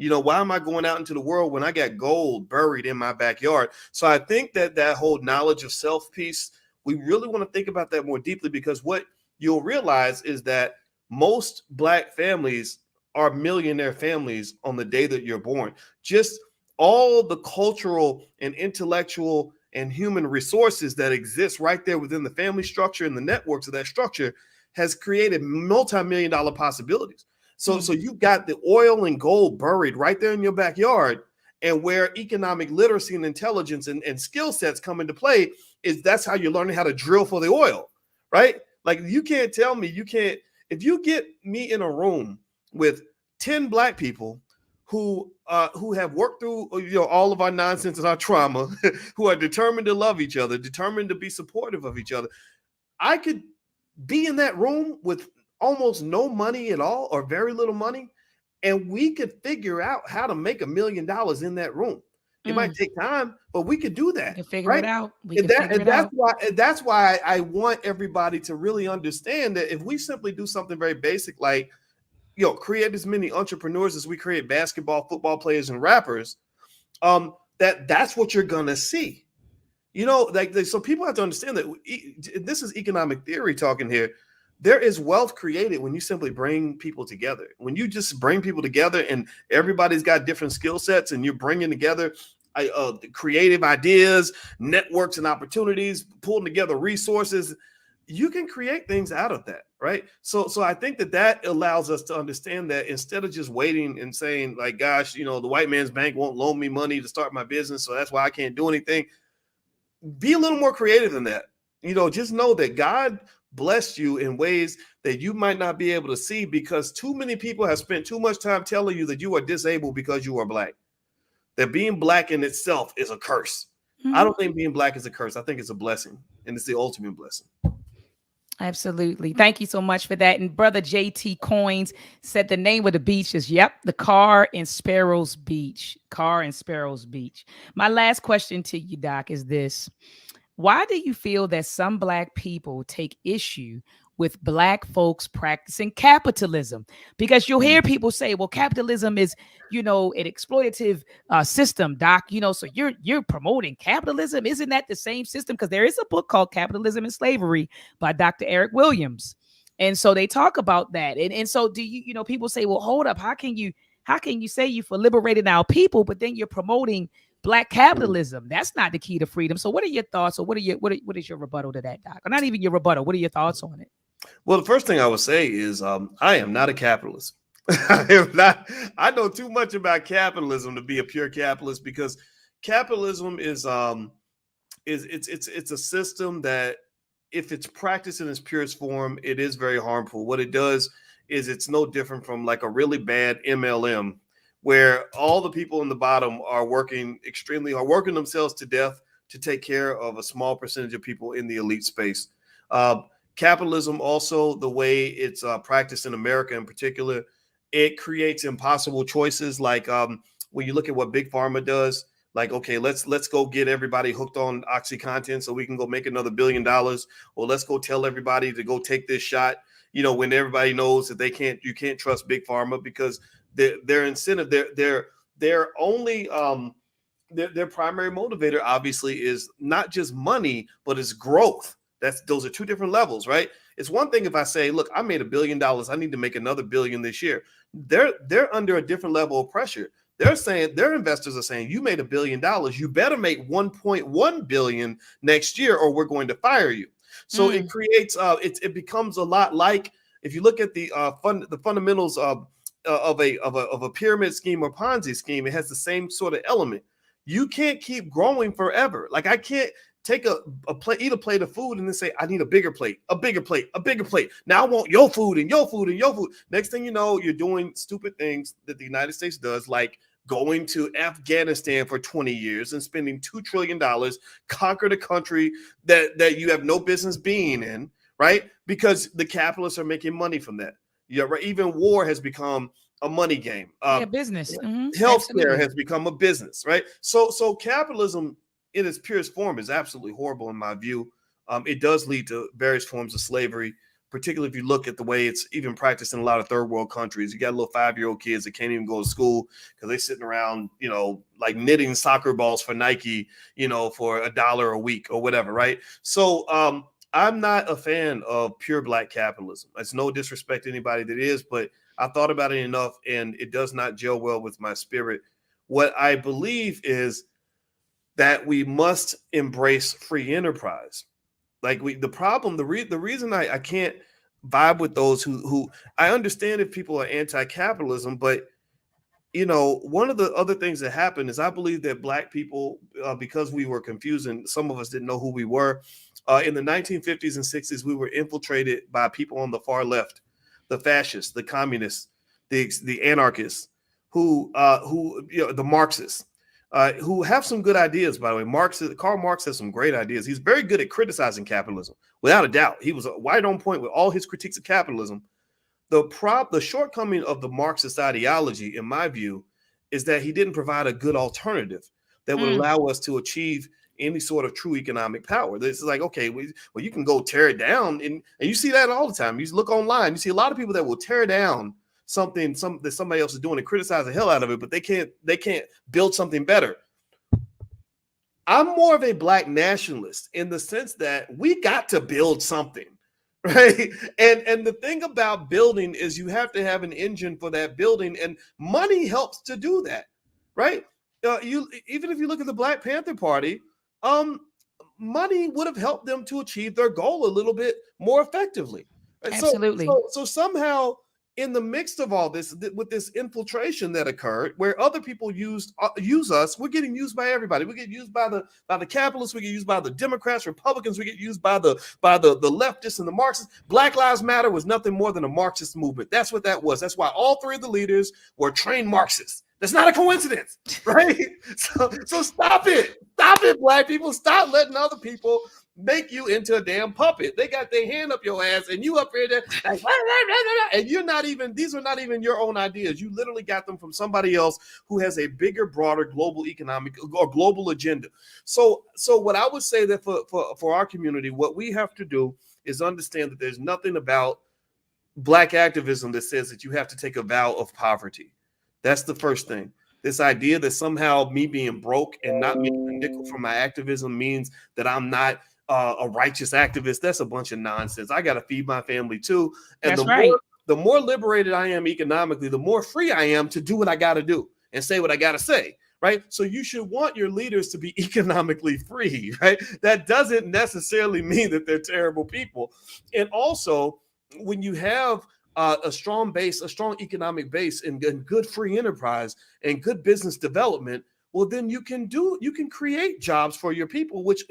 You know, why am I going out into the world when I got gold buried in my backyard? So I think that whole knowledge of self piece, we really want to think about that more deeply, because what you'll realize is that most Black families are millionaire families on the day that you're born. Just all the cultural and intellectual and human resources that exist right there within the family structure and the networks of that structure has created multi-million-dollar possibilities. So you've got the oil and gold buried right there in your backyard, and where economic literacy and intelligence and skill sets come into play is that's how you're learning how to drill for the oil, right? Like you can't tell me if you get me in a room with 10 Black people who have worked through all of our nonsense and our trauma, who are determined to love each other, determined to be supportive of each other, I could be in that room with almost no money at all or very little money, and we could figure out how to make $1 million in that room. It might take time, but we could do that. We can figure it out. That's why I want everybody to really understand that if we simply do something very basic, like create as many entrepreneurs as we create basketball, football players, and rappers, that's what you're gonna see. So people have to understand that this is economic theory talking here. There is wealth created when you simply bring people together. When you just bring people together and everybody's got different skill sets and you're bringing together creative ideas, networks and opportunities, pulling together resources, you can create things out of that, right? So I think that allows us to understand that instead of just waiting and saying like, gosh, the white man's bank won't loan me money to start my business, so that's why I can't do anything. Be a little more creative than that. Just know that God blessed you in ways that you might not be able to see because too many people have spent too much time telling you that you are disabled because you are Black. That being Black in itself is a curse. Mm-hmm. I don't think being Black is a curse. I think it's a blessing, and it's the ultimate blessing. Absolutely. Thank you so much for that. And brother JT Coins said the name of the beach is, the Carr and Sparrows Beach. Carr and Sparrows Beach. My last question to you, Doc, is this. Why do you feel that some Black people take issue with Black folks practicing capitalism? Because you'll hear people say, well, capitalism is, an exploitative system, Doc, so you're promoting capitalism. Isn't that the same system? Because there is a book called Capitalism and Slavery by Dr. Eric Williams. And so they talk about that. And so do people say, well, hold up, how can you say you for liberating our people, but then you're promoting Black capitalism? That's not the key to freedom. So what are your thoughts, or what is your rebuttal to that, Doc? Or not even your rebuttal. What are your thoughts on it? Well, the first thing I would say is I am not a capitalist. I know too much about capitalism to be a pure capitalist, because capitalism is it's a system that, if it's practiced in its purest form, it is very harmful. What it does is it's no different from like a really bad MLM, where all the people in the bottom are working extremely hard, working themselves to death to take care of a small percentage of people in the elite space. Capitalism also, the way it's practiced in America in particular, it creates impossible choices. Like when you look at what Big Pharma does, like, okay, let's go get everybody hooked on OxyContin so we can go make another $1 billion. Or let's go tell everybody to go take this shot, when everybody knows that you can't trust Big Pharma, because their incentive, their only their primary motivator obviously is not just money, but it's growth. Those are two different levels, right? It's one thing if I say, look, I made $1 billion, I need to make another $1 billion this year. They're under a different level of pressure. They're saying, their investors are saying, you made $1 billion, you better make 1.1 billion next year, or we're going to fire you. So it creates it becomes a lot like, if you look at the fundamentals of a pyramid scheme or Ponzi scheme, it has the same sort of element. You can't keep growing forever. Like, I can't take eat a plate of food and then say, I need a bigger plate, a bigger plate, a bigger plate. Now I want your food and your food and your food. Next thing you know, you're doing stupid things that the United States does, like going to Afghanistan for 20 years and spending $2 trillion, conquered a country that you have no business being in, right? Because the capitalists are making money from that. Yeah, right. Even war has become a money game. Business. Healthcare has become a business, right? So capitalism in its purest form is absolutely horrible in my view. It does lead to various forms of slavery, particularly if you look at the way it's even practiced in a lot of third world countries. You got little 5-year-old kids that can't even go to school because they're sitting around, like knitting soccer balls for Nike, for $1 a week or whatever, right? So I'm not a fan of pure Black capitalism. It's no disrespect to anybody that is, but I thought about it enough and it does not gel well with my spirit. What I believe is that we must embrace free enterprise. Like the reason I can't vibe with those who I understand if people are anti-capitalism, but one of the other things that happened is I believe that Black people, because we were confused and some of us didn't know who we were, in the 1950s and 60s, we were infiltrated by people on the far left, the fascists, the communists, the anarchists, the Marxists. Who have some good ideas, by the way. Karl Marx has some great ideas. He's very good at criticizing capitalism, without a doubt. He was right on point with all his critiques of capitalism. The shortcoming of the Marxist ideology, in my view, is that he didn't provide a good alternative that would allow us to achieve any sort of true economic power. This is like, okay, well, you can go tear it down, and you see that all the time. You look online, you see a lot of people that will tear down something that somebody else is doing and criticize the hell out of it, but they can't build something better. I'm more of a Black nationalist in the sense that we got to build something, right? And the thing about building is you have to have an engine for that building, and money helps to do that, right? Even if you look at the Black Panther Party, money would have helped them to achieve their goal a little bit more effectively. Right? Absolutely. So somehow, in the midst of all this, with this infiltration that occurred, where other people use us, we're getting used by everybody. We get used by the capitalists. We get used by the Democrats, Republicans. We get used by the leftists and the Marxists. Black Lives Matter was nothing more than a Marxist movement. That's what that was. That's why all three of the leaders were trained Marxists. That's not a coincidence, right? So stop it. Stop it, Black people. Stop letting other people make you into a damn puppet. They got their hand up your ass, and you up here there, like, and you're not even, these are not even your own ideas. You literally got them from somebody else who has a bigger, broader global economic or global agenda. So what I would say that for our community, what we have to do is understand that there's nothing about Black activism that says that you have to take a vow of poverty. That's the first thing. This idea that somehow me being broke and not making a nickel from my activism means that I'm not a righteous activist. That's a bunch of nonsense. I got to feed my family too. And That's right. The more liberated I am economically, the more free I am to do what I got to do and say what I got to say. Right. So you should want your leaders to be economically free. Right. That doesn't necessarily mean that they're terrible people. And also, when you have a strong base, a strong economic base, and good free enterprise and good business development, well, then you can create jobs for your people, which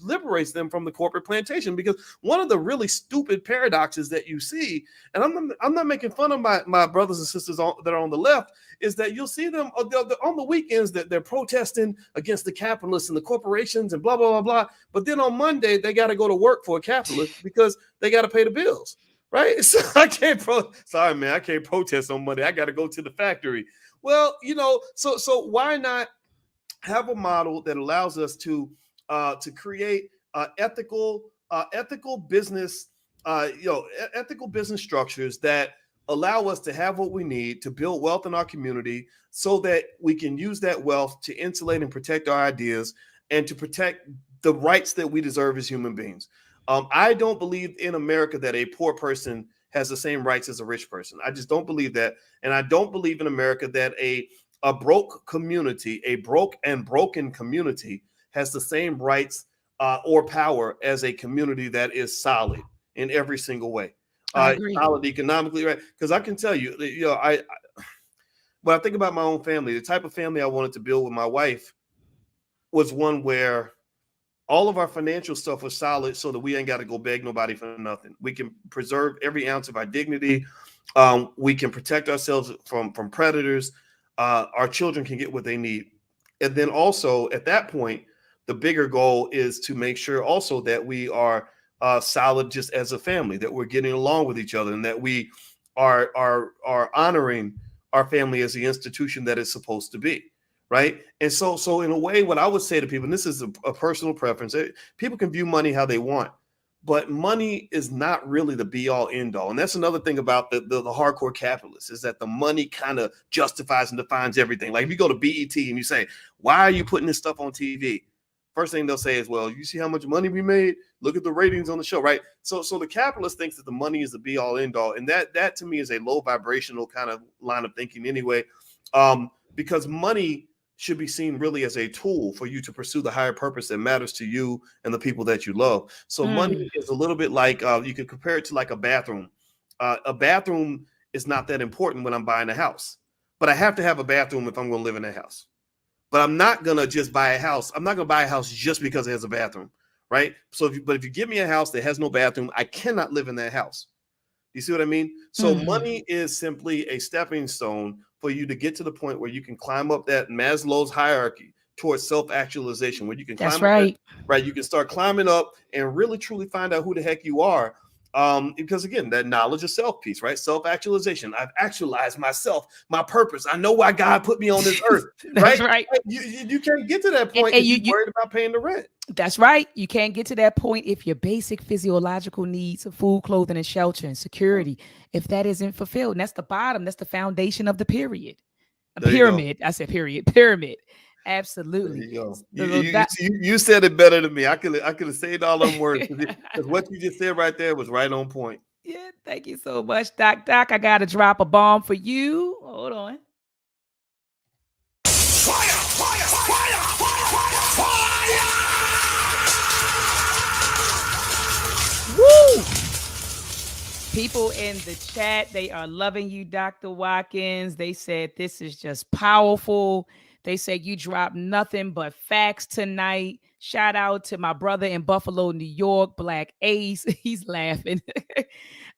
liberates them from the corporate plantation. Because one of the really stupid paradoxes that you see, and I'm not making fun of my brothers and sisters that are on the left, is that you'll see them on the weekends that they're protesting against the capitalists and the corporations and blah, blah, blah, blah. But then on Monday, they got to go to work for a capitalist because they got to pay the bills. Right. So I can't I can't protest on Monday. I got to go to the factory. Well, so why not have a model that allows us to create ethical business, ethical business structures that allow us to have what we need to build wealth in our community so that we can use that wealth to insulate and protect our ideas and to protect the rights that we deserve as human beings. I don't believe in America that a poor person has the same rights as a rich person. I just don't believe that. And I don't believe in America that a broke community, a broke and broken community has the same rights or power as a community that is solid in every single way. Solid economically, right? Because I can tell you, when I think about my own family, the type of family I wanted to build with my wife was one where all of our financial stuff was solid so that we ain't got to go beg nobody for nothing. We can preserve every ounce of our dignity. We can protect ourselves from predators. Our children can get what they need. And then also at that point, the bigger goal is to make sure also that we are solid just as a family, that we're getting along with each other and that we are honoring our family as the institution that it's supposed to be. Right. And so in a way, what I would say to people, and this is a personal preference, people can view money how they want, but money is not really the be all end all. And that's another thing about the hardcore capitalists is that the money kind of justifies and defines everything. Like if you go to BET and you say, why are you putting this stuff on TV? First thing they'll say is, well, you see how much money we made? Look at the ratings on the show. Right. So the capitalist thinks that the money is the be all end all. And that to me is a low vibrational kind of line of thinking anyway, because money should be seen really as a tool for you to pursue the higher purpose that matters to you and the people that you love. So money is a little bit like, you could compare it to like a bathroom. A bathroom is not that important when I'm buying a house, but I have to have a bathroom if I'm going to live in that house. But I'm not going to just buy a house. I'm not going to buy a house just because it has a bathroom, right? So if you give me a house that has no bathroom, I cannot live in that house. You see what I mean? So money is simply a stepping stone for you to get to the point where you can climb up that Maslow's hierarchy towards self-actualization, where you can climb up, right? You can start climbing up and really truly find out who the heck you are. Because again, that knowledge of self piece, right? Self-actualization. I've actualized myself, my purpose. I know why God put me on this earth. That's right. You can't get to that point if you're worried about paying the rent. That's right. You can't get to that point if your basic physiological needs of food, clothing, and shelter and security, if that isn't fulfilled. And that's the bottom. That's the foundation of the pyramid. Pyramid. I said period. Pyramid. Absolutely. You said it better than me. I could have said all them words because what you just said right there was right on point. Yeah, thank you so much, Doc. Doc, I gotta drop a bomb for you. Hold on. Fire! Fire! Fire! Fire! Fire! Woo! People in the chat, they are loving you, Dr. Watkins. They said this is just powerful. They said you dropped nothing but facts tonight. Shout out to my brother in Buffalo, New York, Black Ace. He's laughing.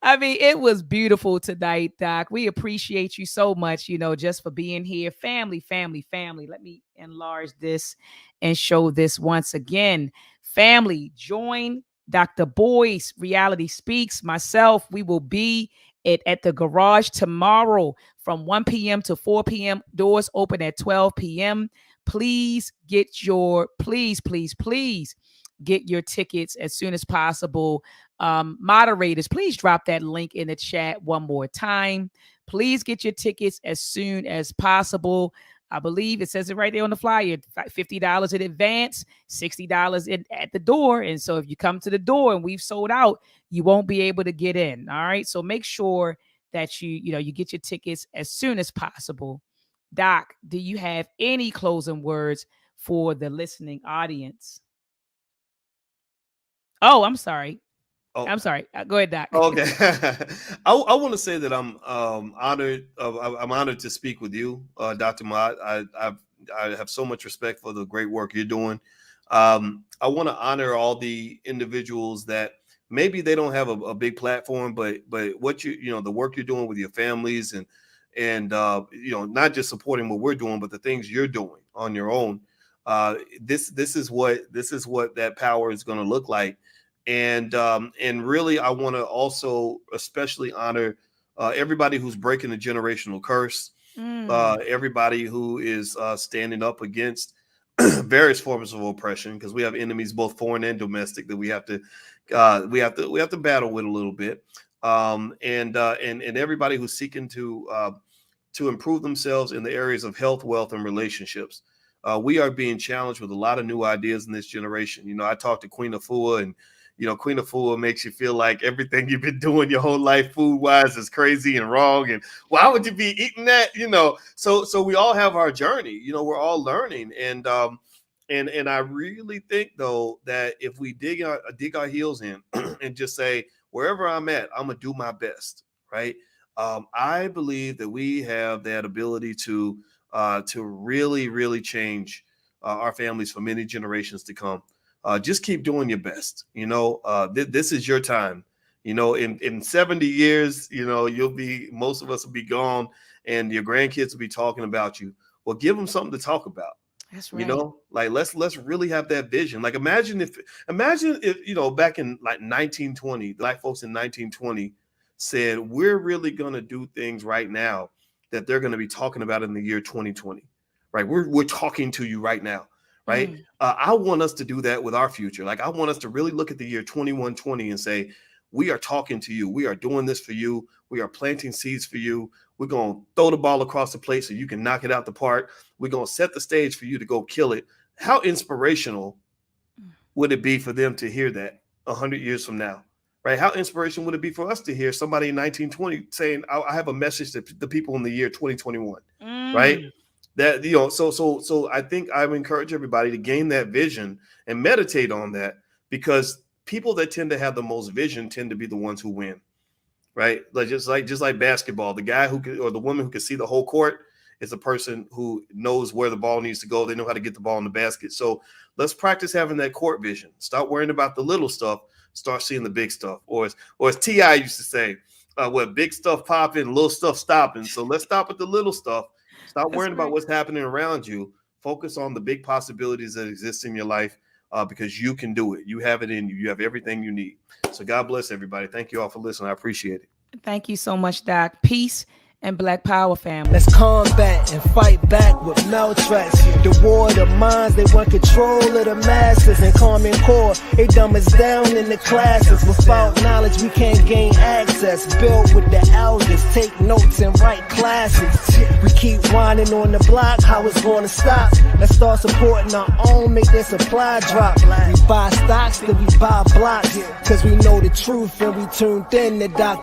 I mean, it was beautiful tonight, Doc. We appreciate you so much, just for being here. Family, family, family. Let me enlarge this and show this once again. Family, join Dr. Boyce, Reality Speaks, myself. We will be at the garage tomorrow from 1 p.m. to 4 p.m. Doors open at 12 p.m. Please get please get your tickets as soon as possible. Moderators, please drop that link in the chat one more time. Please get your tickets as soon as possible. I believe it says it right there on the flyer, $50 in advance, $60 at the door. And so if you come to the door and we've sold out, you won't be able to get in. All right. So make sure that you get your tickets as soon as possible. Doc, do you have any closing words for the listening audience? Oh, I'm sorry. Oh. I'm sorry. Go ahead, Doc. Okay. I want to say that I'm honored. I'm honored to speak with you, Dr. Mott. I have so much respect for the great work you're doing. I want to honor all the individuals that maybe they don't have a big platform, but what the work you're doing with your families and not just supporting what we're doing, but the things you're doing on your own. This is what that power is going to look like. And really, I want to also especially honor everybody who's breaking the generational curse, everybody who is standing up against various forms of oppression, because we have enemies both foreign and domestic that we have to battle with a little bit, and everybody who's seeking to improve themselves in the areas of health, wealth, and relationships. We are being challenged with a lot of new ideas in this generation. I talked to Queen Afua, and Queen Afua makes you feel like everything you've been doing your whole life food-wise is crazy and wrong. And why would you be eating that? So we all have our journey. We're all learning. And I really think, though, that if we dig our heels in and just say, wherever I'm at, I'm going to do my best, right? I believe that we have that ability to really, really change our families for many generations to come. Just keep doing your best. This is your time. In 70 years, most of us will be gone, and your grandkids will be talking about you. Well, give them something to talk about. That's right. Let's really have that vision. Like imagine if back in like 1920, Black folks in 1920 said, we're really going to do things right now that they're going to be talking about in the year 2020, right? We're talking to you right now. Right. I want us to do that with our future. Like I want us to really look at the year 2120 and say, we are talking to you. We are doing this for you. We are planting seeds for you. We're going to throw the ball across the plate so you can knock it out the park. We're going to set the stage for you to go kill it. How inspirational would it be for them to hear that 100 years from now? Right. How inspirational would it be for us to hear somebody in 1920 saying, I have a message to the people in the year 2021. Right. That, so I think I would encourage everybody to gain that vision and meditate on that, because people that tend to have the most vision tend to be the ones who win, right? Just like basketball, the guy or the woman who can see the whole court is a person who knows where the ball needs to go. They know how to get the ball in the basket. So let's practice having that court vision. Stop worrying about the little stuff. Start seeing the big stuff. Or as T.I. used to say, big stuff popping, little stuff stopping. So let's stop with the little stuff. Stop worrying about what's happening around you. Focus on the big possibilities that exist in your life, because you can do it. You have it in you. You have everything you need. So God bless everybody. Thank you all for listening. I appreciate it. Thank you so much, Doc. Peace and Black Power, family. Let's combat and fight back with Meltrax. The war of the minds, they want control of the masses. And Common Core, they dumb us down in the classes. Without knowledge, we can't gain access. Build with the elders, take notes and write classics. We keep whining on the block, how it's gonna stop? Let's start supporting our own, make their supply drop. We buy stocks, then we buy blocks, cause we know the truth and we tuned in to Dr.